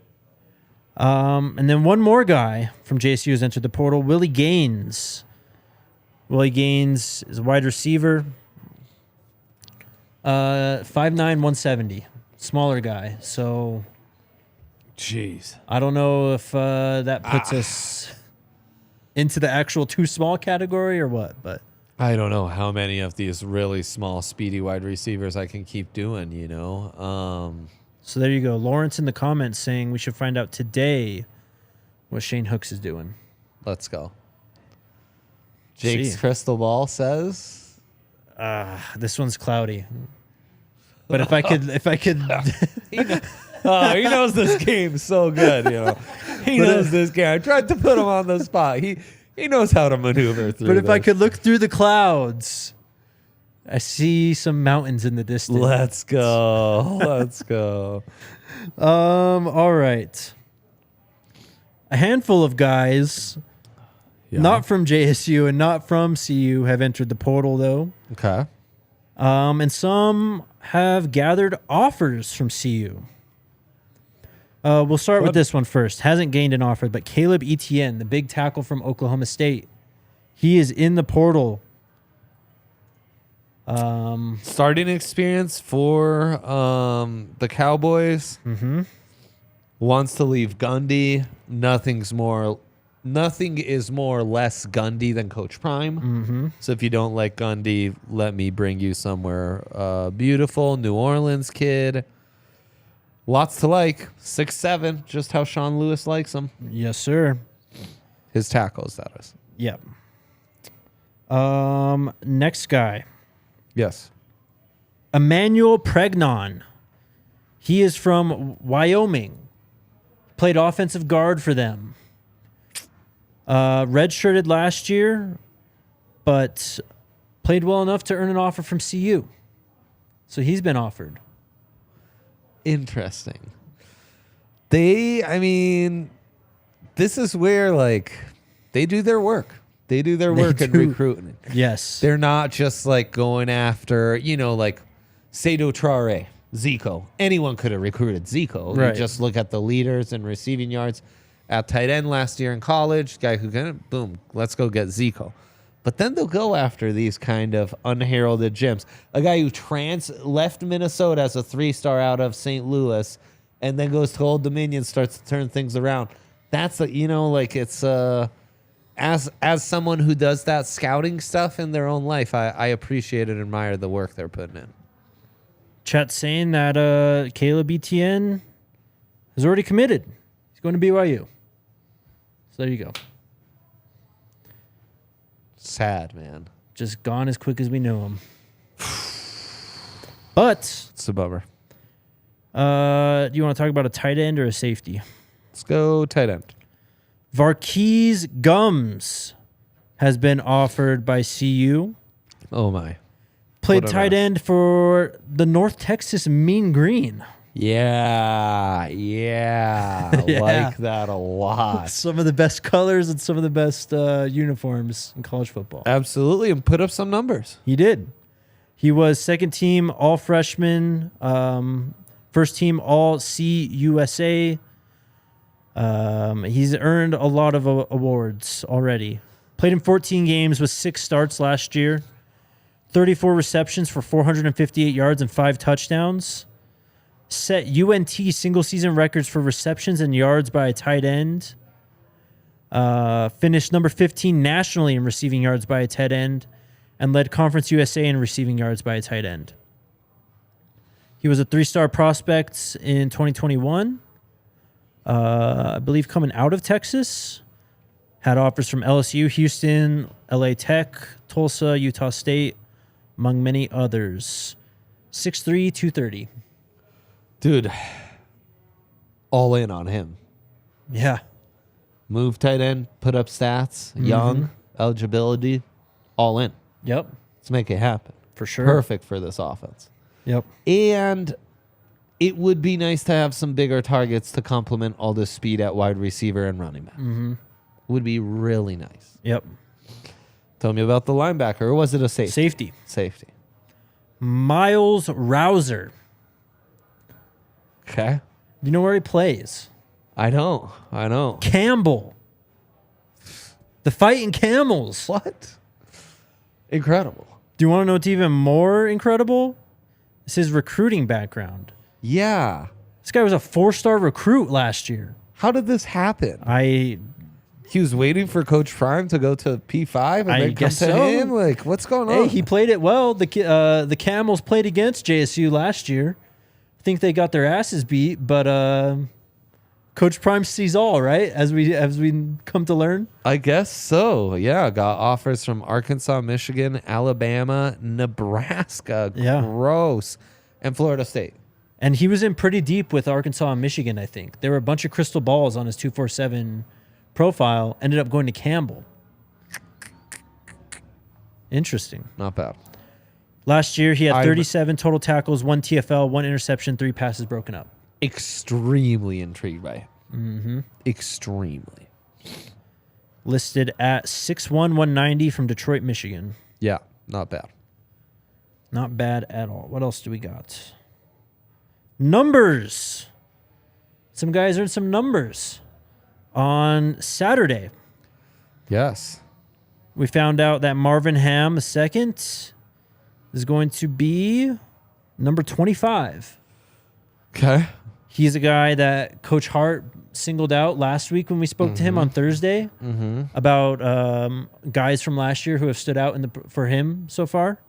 and then one more guy from JSU has entered the portal, Willie Gaines. Willie Gaines is a wide receiver. 5'9", 170. Smaller guy. So Jeez. I don't know if that puts us into the actual too small category or what, but I don't know how many of these really small, speedy wide receivers I can keep doing, you know? so there you go. Lawrence in the comments saying we should find out today what Shane Hooks is doing. Let's go. Jake's See. crystal ball says... This one's cloudy. But if I could he knows this game so good, you know. He knows this game. I tried to put him on the spot. He knows how to maneuver through But if I this. could look through the clouds, I see some mountains in the distance. Let's go. Let's go. All right. A handful of guys, not from JSU and not from CU, have entered the portal, though. Okay. And some have gathered offers from CU. We'll start with this one first. Hasn't gained an offer, but Caleb Etienne, the big tackle from Oklahoma State, he is in the portal. Starting experience for the Cowboys. Mm-hmm. Wants to leave Gundy. Nothing is more or less Gundy than Coach Prime. Mm-hmm. So if you don't like Gundy, let me bring you somewhere beautiful. New Orleans kid. Lots to like. 6'7", just how Sean Lewis likes him. Yes, sir. His tackles, that is. Yep. Next guy. Yes. Emmanuel Pregnon. He is from Wyoming. Played offensive guard for them. Redshirted last year, but played well enough to earn an offer from CU. So he's been offered. Interesting. This is where, like, they do their work. They do their work in recruiting. Yes. They're not just, like, going after, like, Sado Traore, Zico. Anyone could have recruited Zico. Right. You just look at the leaders in receiving yards at tight end last year in college. Guy who can, boom, let's go get Zico. But then they'll go after these kind of unheralded gems. A guy who left Minnesota as a 3-star out of St. Louis and then goes to Old Dominion, starts to turn things around. That's, it's as someone who does that scouting stuff in their own life, I appreciate and admire the work they're putting in. Chat's saying that Caleb Etienne has already committed. He's going to BYU. So there you go. Sad, man. Just gone as quick as we knew him. But It's a bummer. do you want to talk about a tight end or a safety? Let's go tight end. Varkey's Gums has been offered by CU. Oh, my. Played What a tight mess. end for the North Texas Mean Green. Yeah. Yeah. Like that a lot. Some of the best colors and some of the best uniforms in college football. Absolutely, and put up some numbers. He did. He was second team all freshman, first team all CUSA. He's earned a lot of awards already. Played in 14 games with 6 starts last year. 34 receptions for 458 yards and 5 touchdowns. Set UNT single-season records for receptions and yards by a tight end. Finished number 15 nationally in receiving yards by a tight end. And led Conference USA in receiving yards by a tight end. He was a 3-star prospect in 2021. I believe coming out of Texas. Had offers from LSU, Houston, LA Tech, Tulsa, Utah State, among many others. 6'3", 230. Dude, all in on him. Yeah. Move tight end, put up stats, young, eligibility, all in. Yep. Let's make it happen. For sure. Perfect for this offense. Yep. And it would be nice to have some bigger targets to complement all this speed at wide receiver and running back. Would be really nice. Yep. Tell me about the linebacker, or was it a safety? Safety. Safety. Miles Rouser. Okay. You know where he plays? I know. Campbell. The Fighting Camels. What? Incredible. Do you want to know what's even more incredible? It's his recruiting background. Yeah. This guy was a 4-star recruit last year. How did this happen? He was waiting for Coach Prime to go to P5 and I then come guess to so. him? Like, what's going Hey, on? he played it well. The Camels played against JSU last year. I think they got their asses beat, but Coach Prime sees all, right? As we come to learn. I guess so. Yeah, got offers from Arkansas, Michigan, Alabama, Nebraska. Yeah. Gross. And Florida State. And he was in pretty deep with Arkansas and Michigan, I think. There were a bunch of crystal balls on his 247 profile. Ended up going to Campbell. Interesting. Not bad. Last year, he had 37 total tackles, 1 TFL, 1 interception, 3 passes broken up. Extremely intrigued by him. Extremely. Listed at 6'1", 190 from Detroit, Michigan. Yeah, not bad. Not bad at all. What else do we got? Numbers. Some guys earned some numbers. On Saturday, Yes. we found out that Marvin Ham II is going to be number 25. Okay. He's a guy that Coach Hart singled out last week when we spoke to him on Thursday about guys from last year who have stood out for him so far.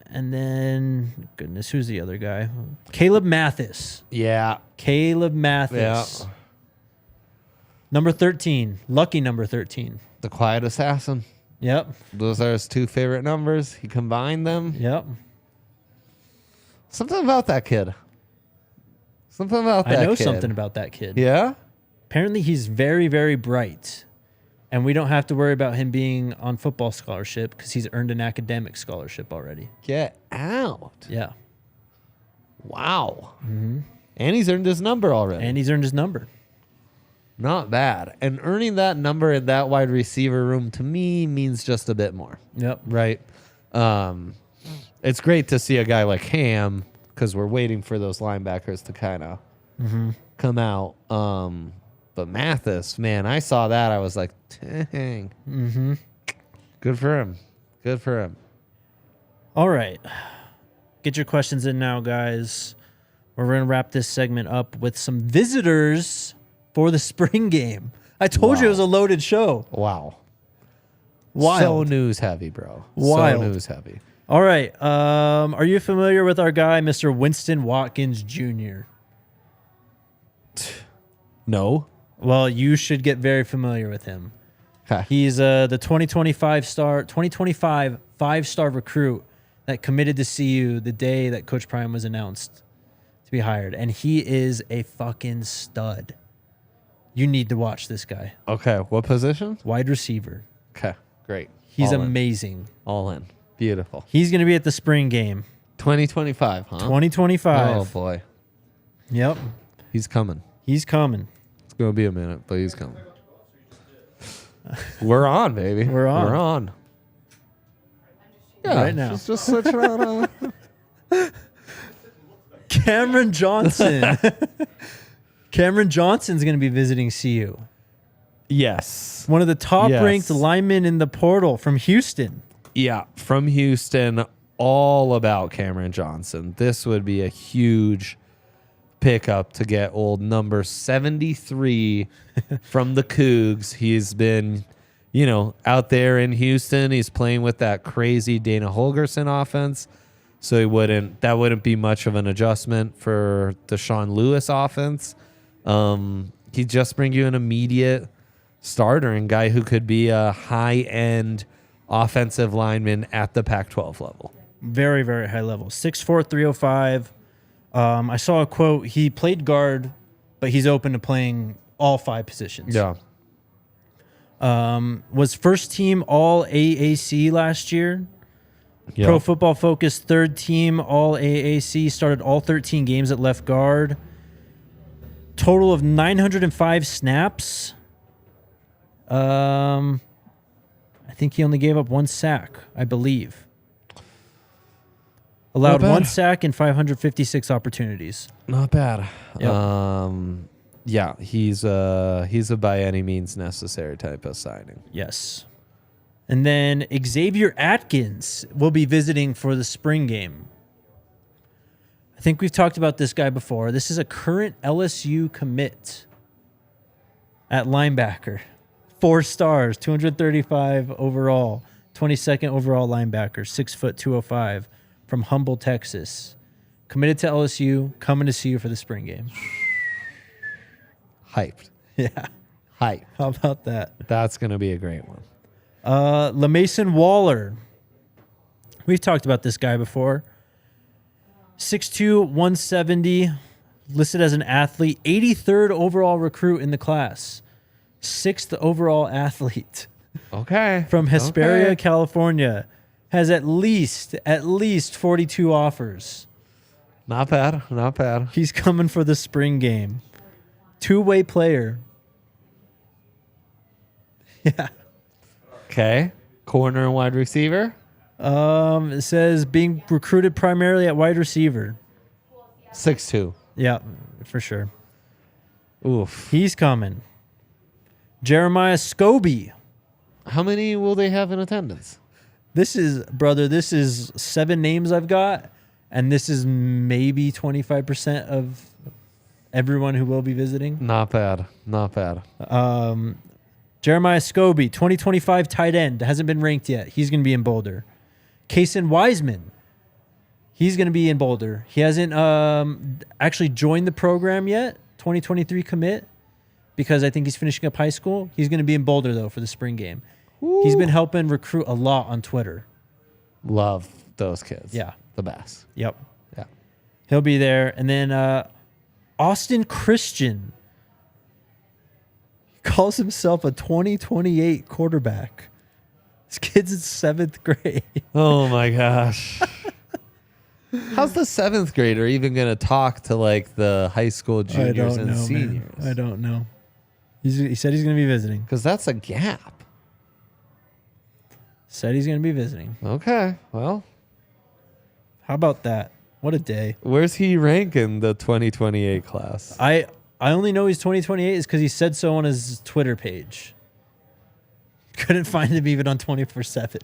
And then, goodness, who's the other guy? Caleb Mathis. Yeah. Caleb Mathis. Yeah. Number 13. Lucky number 13. The Quiet Assassin. Yep. Those are his 2 favorite numbers. He combined them. Yep. Something about that kid. Something about that kid. I know something about that kid. Yeah? Apparently, he's very, very bright. And we don't have to worry about him being on football scholarship because he's earned an academic scholarship already. Get out. Yeah. Wow. Mm-hmm. And he's earned his number already. And he's earned his number. Not bad. And earning that number in that wide receiver room to me means just a bit more. Yep. Right? It's great to see a guy like Ham because we're waiting for those linebackers to kind of come out. But Mathis, man, I saw that. I was like, dang. Mm-hmm. Good for him. Good for him. All right. Get your questions in now, guys. We're going to wrap this segment up with some visitors for the spring game. I told you it was a loaded show. Wow. Wild. So news heavy, bro. Wild. So news heavy. All right. Are you familiar with our guy, Mr. Winston Watkins Jr.? No. Well, you should get very familiar with him. Okay. He's the 2025 5-star recruit that committed to CU the day that Coach Prime was announced to be hired. And he is a fucking stud. You need to watch this guy. Okay. What position? Wide receiver. Okay. Great. He's All in. amazing. All in. Beautiful. He's going to be at the spring game. 2025, huh? 2025. Oh, boy. Yep. He's coming. He's coming. It's going to be a minute, but he's coming. We're on, baby. We're on. We're on. Yeah, Right now. Just switch it on. Cameron Johnson. Cameron Johnson's going to be visiting CU. Yes. One of the top-ranked Yes. linemen in the portal from Houston. Yeah, from Houston, all about Cameron Johnson. This would be a huge pickup to get old number 73 from the Cougs. He's been, out there in Houston. He's playing with that crazy Dana Holgorsen offense. So that wouldn't be much of an adjustment for the Sean Lewis offense. He'd just bring you an immediate starter and guy who could be a high-end offensive lineman at the Pac-12 level. Very, very high level. 6'4", 305. I saw a quote. He played guard, but he's open to playing all 5 positions. Yeah. Was first team all AAC last year. Yep. Pro Football Focus third team all AAC. Started all 13 games at left guard. Total of 905 snaps. I think he only gave up 1 sack, I believe. Allowed 1 sack and 556 opportunities. Not bad. Yep. Yeah, he's a by any means necessary type of signing. Yes. And then Xavier Atkins will be visiting for the spring game. I think we've talked about this guy before. This is a current LSU commit at linebacker. 4 stars, 235 overall, 22nd overall linebacker, 6', 205 from Humble, Texas. Committed to LSU, coming to see you for the spring game. Hyped. Yeah. Hyped. How about that? That's going to be a great one. LaMason Waller. We've talked about this guy before. 6'2", 170, listed as an athlete, 83rd overall recruit in the class, 6th overall athlete. Okay. From Hesperia, Okay. California, has at least 42 offers. Not bad. Not bad. He's coming for the spring game. 2-way player. Yeah. Okay. Corner and wide receiver. It says being recruited primarily at wide receiver. 6'2". Yeah, for sure. Oof. He's coming. Jeremiah Scobie. How many will they have in attendance? This is 7 names I've got, and this is maybe 25% of everyone who will be visiting. Not bad. Not bad. Jeremiah Scobie, 2025 tight end, hasn't been ranked yet. He's going to be in Boulder. Kason Wiseman, He's going to be in Boulder. He hasn't actually joined the program yet, 2023 commit, because I think he's finishing up high school. He's going to be in Boulder, though, for the spring game. Ooh. He's been helping recruit a lot on Twitter. Love those kids. Yeah. The best. Yep. Yeah. He'll be there. And then Austin Christian calls himself a 2028 quarterback. This kid's in 7th grade. Oh, my gosh. How's the 7th grader even going to talk to, like, the high school juniors and seniors? Man. I don't know. He said he's going to be visiting. Because that's a gap. Said he's going to be visiting. Okay, well. How about that? What a day. Where's he rank in the 2028 class? I only know he's 2028 is because he said so on his Twitter page. Couldn't find him even on 24/7.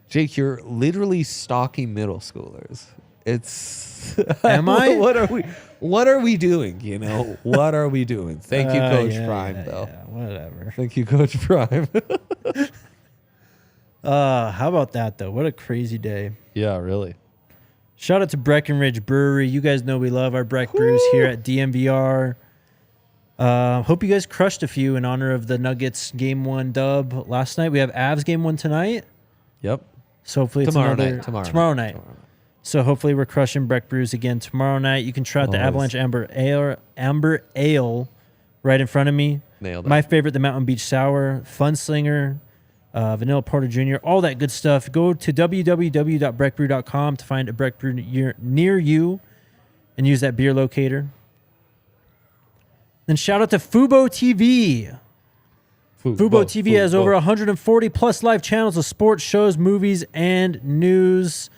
Jake, you're literally stalking middle schoolers. It's Am I? What are we doing? You know, what are we doing? Thank you, Coach Prime, though. Yeah, whatever. Thank you, Coach Prime. How about that though? What a crazy day. Yeah, really. Shout out to Breckenridge Brewery. You guys know we love our Breck brews here at DNVR. Hope you guys crushed a few in honor of the Nuggets Game 1 dub last night. We have Avs Game 1 tonight. Yep. So hopefully it's Tomorrow night. So hopefully we're crushing Breck brews again tomorrow night. You can try out the Avalanche Amber Ale right in front of me. Nailed it. My favorite, the Mountain Beach Sour, Funslinger, Vanilla Porter Jr., all that good stuff. Go to www.breckbrew.com to find a Breck brew near you and use that beer locator. Then shout out to Fubo TV. Fubo TV has over 140 plus live channels of sports, shows, movies, and news.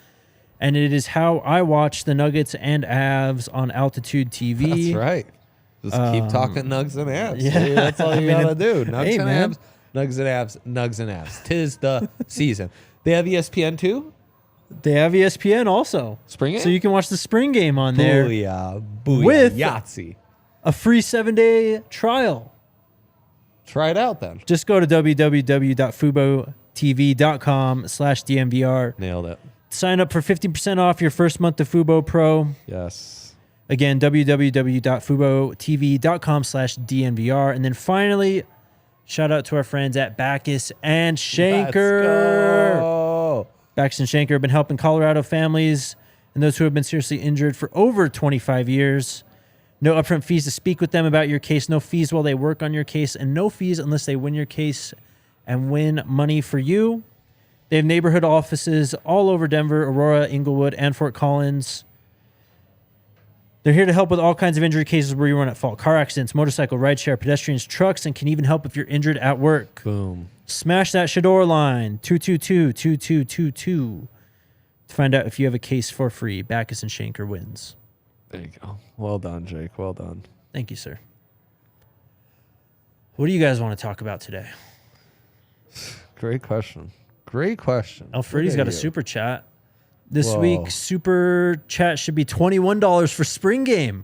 And it is how I watch the Nuggets and Avs on Altitude TV. That's right. Just keep talking Nugs and Avs. Yeah. That's all you gotta do. Nugs and man. Avs. Nugs and Avs. Nugs and Avs. 'Tis the season. They have ESPN too? They have ESPN also. Spring game? So you can watch the spring game on there. Booyah. Booyah. With Yahtzee. A free 7-day trial. Try it out then. Just go to www.fubotv.com/DNVR. Nailed it. Sign up for 50% off your first month of Fubo Pro. Yes. Again, www.fubotv.com/DNVR. And then finally, shout out to our friends at Backus and Shanker. Let's go. Backus and Shanker have been helping Colorado families and those who have been seriously injured for over 25 years. No upfront fees to speak with them about your case. No fees while they work on your case. And no fees unless they win your case and win money for you. They have neighborhood offices all over Denver, Aurora, Inglewood, and Fort Collins. They're here to help with all kinds of injury cases where you run at fault. Car accidents, motorcycle, rideshare, pedestrians, trucks, and can even help if you're injured at work. Boom. Smash that Shedeur line, 222-2222 to find out if you have a case for free. Backus and Shanker wins. There you go. Well done, Jake. Well done. Thank you, sir. What do you guys want to talk about today? Great question. Great question. Alfredi's got a super chat. This Whoa. week, super chat should be $21 for spring game.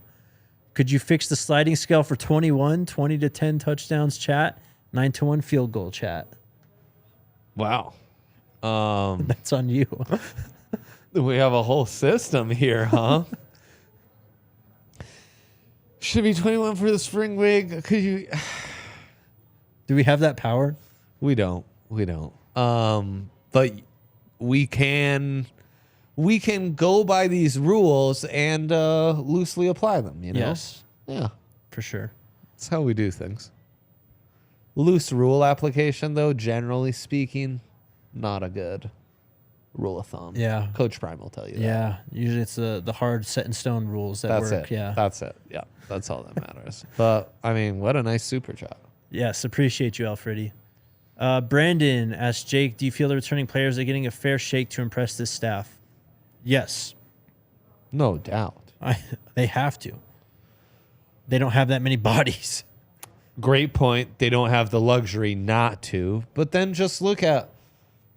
Could you fix the sliding scale for 21, 20 to 10 touchdowns chat, 9 to 1 field goal chat? Wow. That's on you. We have a whole system here, huh? Should be 21 for the spring week. Could you? Do we have that power? We don't. But we can go by these rules and loosely apply them. You know. Yes. Yeah. For sure. That's how we do things. Loose rule application, though, generally speaking, not a good rule of thumb. Yeah. Coach Prime will tell you that. Yeah. Usually it's the hard set in stone rules that That's work. it. Yeah. That's it. Yeah. That's all that matters. But, I mean, what a nice super chat. Yes. Appreciate you, Alfredi. Brandon asked Jake, do you feel the returning players are getting a fair shake to impress this staff? Yes. No doubt. They have to. They don't have that many bodies. Great point. They don't have the luxury not to. But then just look at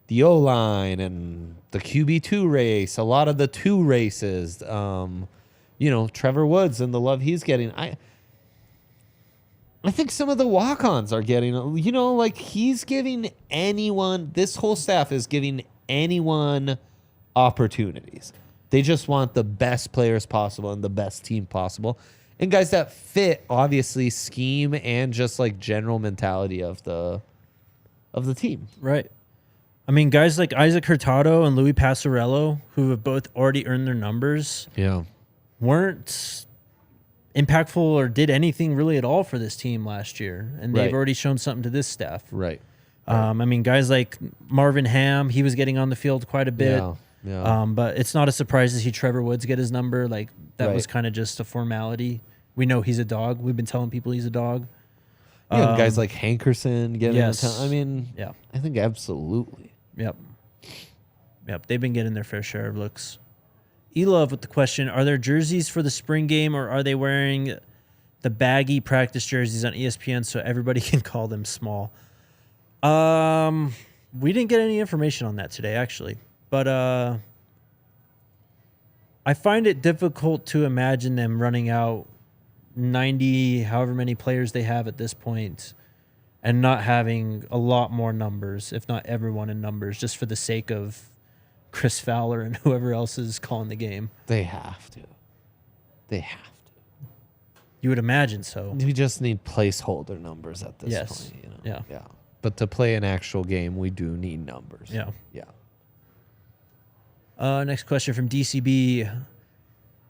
the O-line and the QB2 race, a lot of the 2 races. Trevor Woods and the love he's getting. I think some of the walk-ons are getting, he's giving anyone, this whole staff is giving anyone opportunities. They just want the best players possible and the best team possible. And guys that fit, obviously, scheme and just like general mentality of the team. Right. I mean, guys like Isaac Hurtado and Louis Passarello, who have both already earned their numbers, weren't impactful or did anything really at all for this team last year. And they've already shown something to this staff. Right. I mean, guys like Marvin Ham, he was getting on the field quite a bit. Yeah. But it's not a surprise to see Trevor Woods get his number. Like, that was kind of just a formality. We know he's a dog. We've been telling people he's a dog. Yeah, guys like Hankerson getting I mean, I think absolutely. Yep. They've been getting their fair share of looks. E-Love with the question, are there jerseys for the spring game, or are they wearing the baggy practice jerseys on ESPN so everybody can call them small? We didn't get any information on that today, actually. But I find it difficult to imagine them running out 90, however many players they have at this point, and not having a lot more numbers, if not everyone in numbers, just for the sake of Chris Fowler and whoever else is calling the game. They have to. You would imagine so. We just need placeholder numbers at this point. You know? Yeah. But to play an actual game, we do need numbers. Yeah. Yeah. Next question from DCB.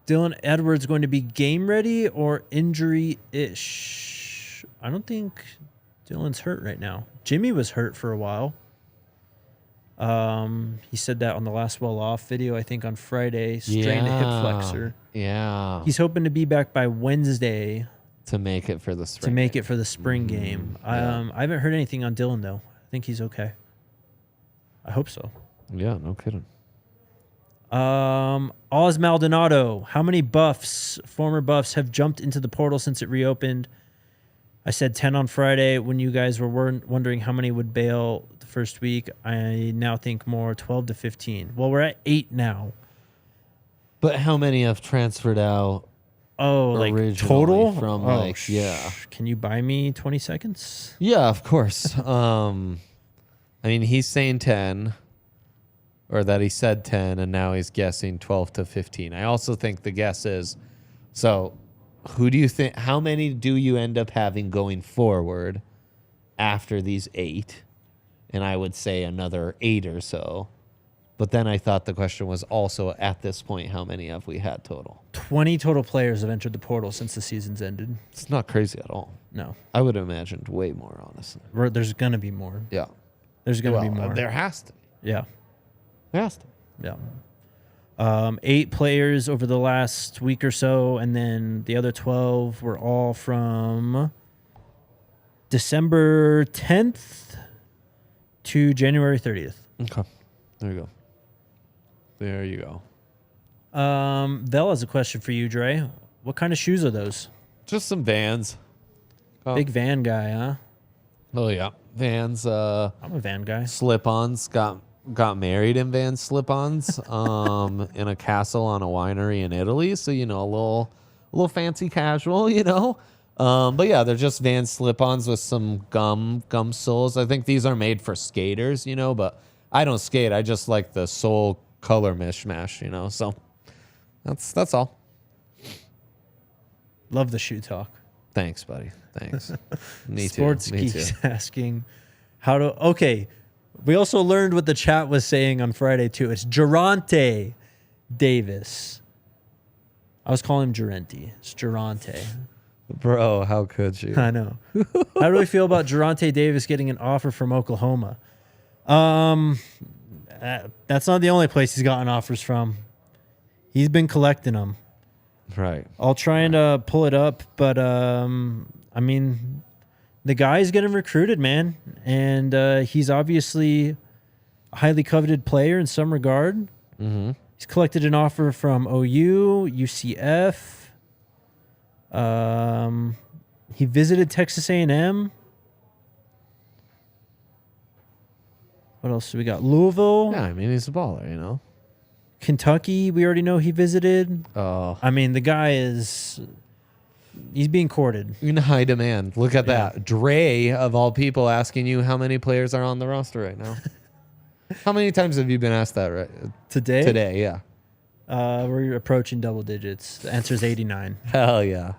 Dylan Edwards going to be game ready or injury-ish? I don't think Dylan's hurt right now. Jimmy was hurt for a while. He said that on the last well-off video, I think on Friday. Strained hip flexor. Yeah. He's hoping to be back by Wednesday. To make it for the spring. Game. I haven't heard anything on Dylan, though. I think he's okay. I hope so. Yeah, no kidding. Oz Maldonado. How many former Buffs, have jumped into the portal since it reopened? I said 10 on Friday when you guys were wondering how many would bail the first week. I now think more, 12 to 15. Well, we're at 8 now. But how many have transferred out? Oh, like total? From Can you buy me 20 seconds? Yeah, of course. I mean, he's saying 10. Or that he said 10, and now he's guessing 12 to 15. I also think the guess is, so who do you think, how many do you end up having going forward after these 8? And I would say another 8 or so. But then I thought the question was also, at this point, how many have we had total? 20 total players have entered the portal since the season's ended. It's not crazy at all. No. I would have imagined way more, honestly. There's going to be more. Yeah. There's going to be more. There has to be. Yeah. There has to be. Yeah. 8 players over the last week or so, and then the other 12 were all from December 10th to January 30th. Okay. There you go. There you go. Vel has a question for you, Dre. What kind of shoes are those? Just some Vans. Big Van guy, huh? Oh, yeah. Vans. I'm a Van guy. Slip-ons. Got married in Vans slip-ons in a castle on a winery in Italy. So, you know, a little fancy casual, you know. But, yeah, they're just Vans slip-ons with some gum soles. I think these are made for skaters, you know, but I don't skate. I just like the sole color mishmash, you know. So that's all. Love the shoe talk. Thanks, buddy. Thanks. Me too. Sports Geeks asking how to. Okay, we also learned what the chat was saying on Friday too. It's Jurriente Davis. I was calling him Jurriente. It's Jurriente. Bro, how could you? I know. How do we feel about Jurriente Davis getting an offer from Oklahoma? That's not the only place he's gotten offers from. He's been collecting them. Right. I'll try and pull it up, but I mean, the guy's getting recruited, man, and he's obviously a highly coveted player in some regard. Mm-hmm. He's collected an offer from OU, UCF. He visited Texas A&M. What else do we got? Louisville. Yeah, I mean, he's a baller, you know. Kentucky, we already know he visited. Oh. I mean, the guy he's being courted. In high demand. Look at that. Dre, of all people, asking you how many players are on the roster right now. How many times have you been asked that right? Today? Today, yeah. We're approaching double digits. The answer is 89. Hell yeah.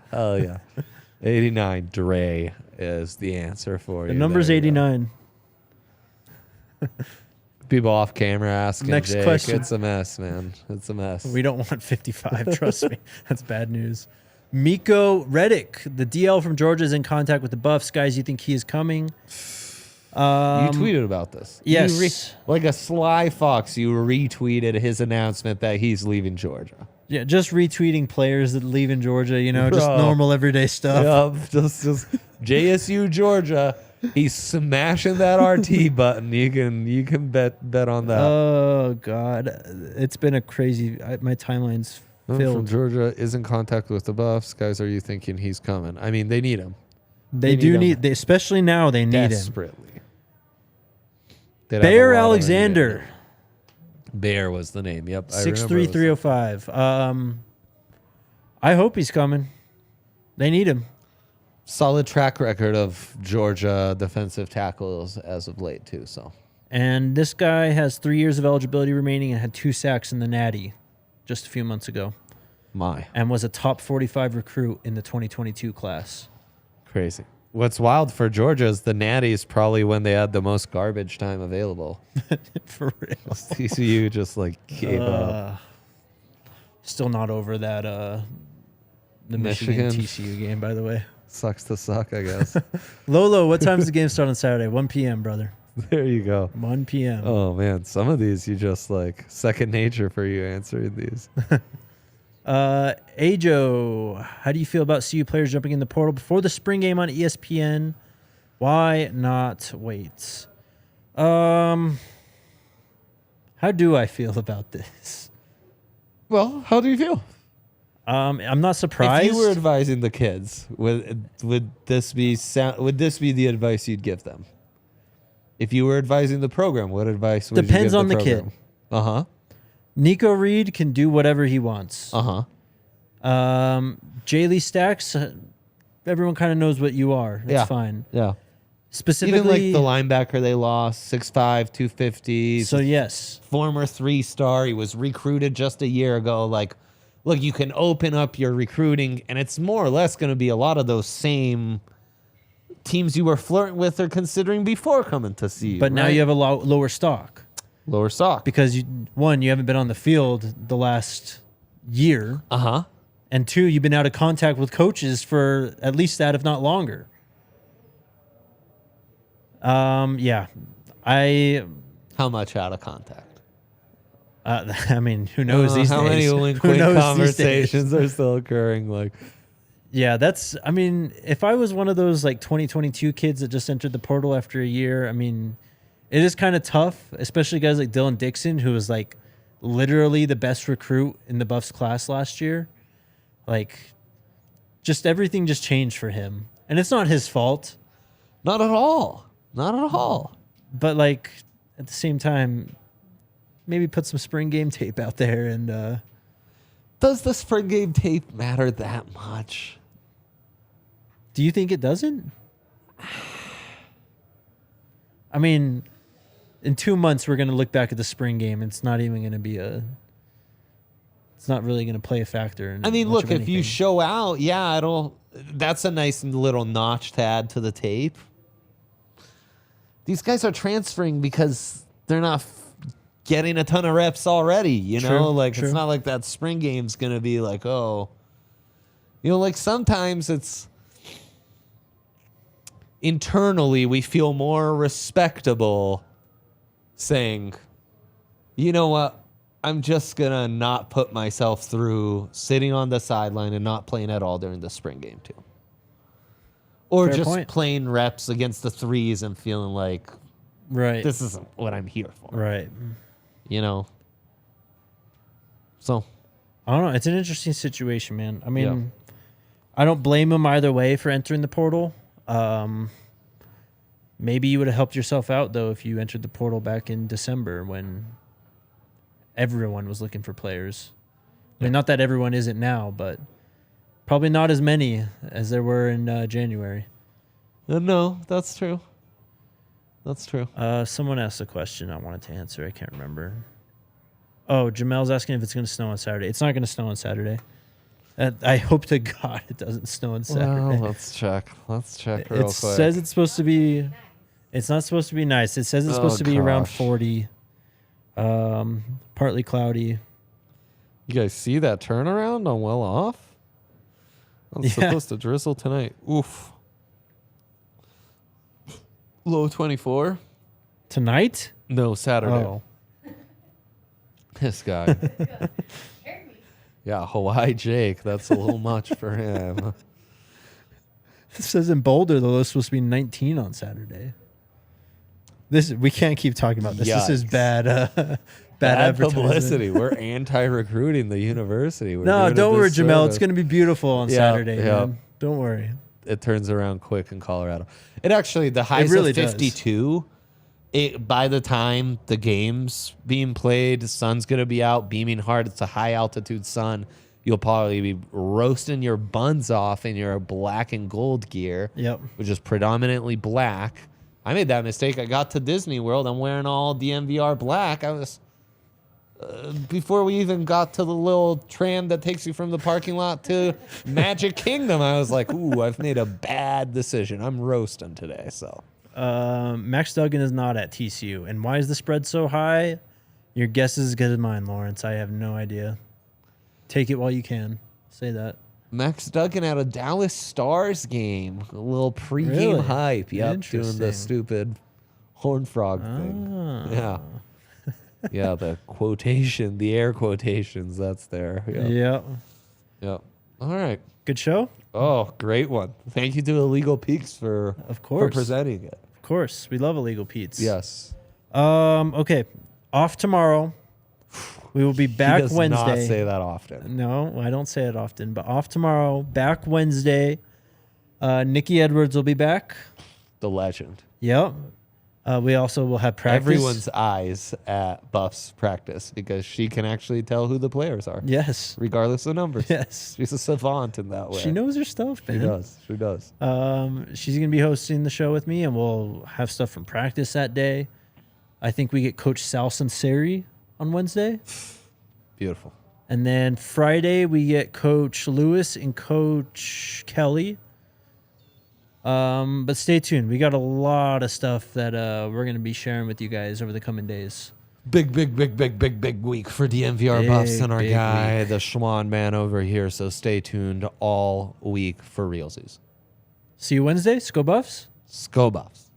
89 Dre is the answer for you. The number's There you go. 89. People off camera asking Next Jake. question. It's a mess, man. It's a mess. We don't want 55, trust me. That's bad news. Miko Reddick, the DL from Georgia, is in contact with the Buffs. Guys, you think he is coming? You tweeted about this. Yes. Like a sly fox, you retweeted his announcement that he's leaving Georgia. Yeah, just retweeting players that leave in Georgia, just Bro. normal everyday stuff. Yep, just JSU Georgia. He's smashing that RT button. You can bet on that. Oh, God. It's been a crazy... my timeline's From filled. Georgia is in contact with the Buffs. Guys, are you thinking he's coming? I mean, they need him. They need do him need... especially now, they need him. desperately. They'd have a Bear lot of Alexander. need. Bear was the name. Yep. 6'3", 305. I hope he's coming. They need him. Solid track record of Georgia defensive tackles as of late, too. So And this guy has 3 years of eligibility remaining and had 2 sacks in the Natty just a few months ago. And was a top 45 recruit in the 2022 class. Crazy. What's wild for Georgia is the Natty is probably when they had the most garbage time available. For real. TCU just gave up. Still not over that the Michigan TCU game, by the way. Sucks to suck, I guess. Lolo, what time does the game start on Saturday? 1 p.m., brother. There you go. 1 p.m. Oh, man. Some of these you just second nature for you answering these. Ajo, how do you feel about CU players jumping in the portal before the spring game on ESPN? Why not wait? How do I feel about this? Well, how do you feel? I'm not surprised. If you were advising the kids, would this be the advice you'd give them? If you were advising the program, what advice would you give Depends on the program? kid. Uh-huh. Nico Reed can do whatever he wants. Uh-huh. Jaylee Stacks, everyone kind of knows what you are. That's fine. Yeah. Specifically, Even the linebacker they lost, 6'5", 250. So yes, former 3-star. He was recruited just a year ago. Look, you can open up your recruiting, and it's more or less going to be a lot of those same teams you were flirting with or considering before coming to see you. but now you have a lower stock lower stock. because you haven't been on the field the last year, Uh-huh. and 2, you've been out of contact with coaches for at least that, if not longer. Yeah, How much out of contact? I mean, who knows these how days? many Who wink knows these days? conversations are still occurring? Yeah, I mean, if I was one of those 2022 kids that just entered the portal after a year, I mean, it is kind of tough, especially guys like Dylan Dixon, who was literally the best recruit in the Buffs class last year. Just everything just changed for him. And it's not his fault. Not at all. Not at all. But at the same time, maybe put some spring game tape out there and Does the spring game tape matter that much? do you think it doesn't? I mean, in 2 months we're gonna look back at the spring game. It's not even gonna be it's not really gonna play a factor. I mean, much look, of if you anything. show out, that's a nice little notch to add to the tape. These guys are transferring because they're not getting a ton of reps already, you know? True. It's not like that spring game's going to be sometimes it's internally we feel more respectable saying, you know what? I'm just going to not put myself through sitting on the sideline and not playing at all during the spring game too. Or Fair just point. playing reps against the threes and feeling like right, this isn't what I'm here for. right. So I don't know. It's an interesting situation, man. I mean, Yeah. I don't blame him either way for entering the portal. Maybe you would have helped yourself out though if you entered the portal back in December when everyone was looking for players. I mean, not that everyone isn't now, but probably not as many as there were in January. no, that's true. That's true. Someone asked a question I wanted to answer. I can't remember. Oh, Jamel's asking if it's going to snow on Saturday. It's not going to snow on Saturday. I hope to God it doesn't snow on Saturday. Well, let's check. Let's check real quick. It says it's supposed to be. It's not supposed to be nice. It says it's supposed to be around 40. Partly cloudy. You guys see that turnaround on well off? It's supposed to drizzle tonight. Oof. Low 24. Tonight? No, Saturday. Oh. This guy. Yeah, Hawaii Jake. That's a little much for him. It says in Boulder, the low's supposed to be 19 on Saturday. We can't keep talking about this. Yikes. This is bad Bad advertising. publicity. We're anti-recruiting the university. No, don't worry, Jamel. It's going to be beautiful on Saturday, man. Don't worry. It turns around quick in Colorado. It actually, the highs really of 52. By the time the game's being played, the sun's going to be out, beaming hard. It's a high altitude sun. You'll probably be roasting your buns off in your black and gold gear, which is predominantly black. I made that mistake. I got to Disney World. I'm wearing all DNVR black. I was before we even got to the little tram that takes you from the parking lot to Magic Kingdom. I was like, "Ooh, I've made a bad decision. I'm roasting today." So, Max Duggan is not at TCU, and why is the spread so high? Your guess is as good as mine, Lawrence. I have no idea. Take it while you can. Say that. Max Duggan at a Dallas Stars game. A little pregame hype. Yep, doing the stupid horn frog thing. Yeah. Yeah, the quotation, the air quotations, that's there. Yeah. Yep. All right. Good show? Oh, great one. Thank you to Illegal Peaks for presenting it. Of course. We love Illegal Pete's. Yes. Okay. Off tomorrow. We will be back He does Wednesday. not say that often. No, I don't say it often, but off tomorrow, back Wednesday. Nikki Edwards will be back. The legend. Yep. We also will have practice. Everyone's eyes at Buffs practice because she can actually tell who the players are. Yes. Regardless of numbers. Yes. She's a savant in that way. She knows her stuff, man. She does. She's going to be hosting the show with me, and we'll have stuff from practice that day. I think we get Coach Sal Sanseri on Wednesday. Beautiful. And then Friday, we get Coach Lewis and Coach Kelly. But stay tuned. We got a lot of stuff that we're going to be sharing with you guys over the coming days. Big week for DNVR Buffs and our guy, the Schwan man over here. So stay tuned all week for realsies. See you Wednesday. Go Buffs. Go Buffs.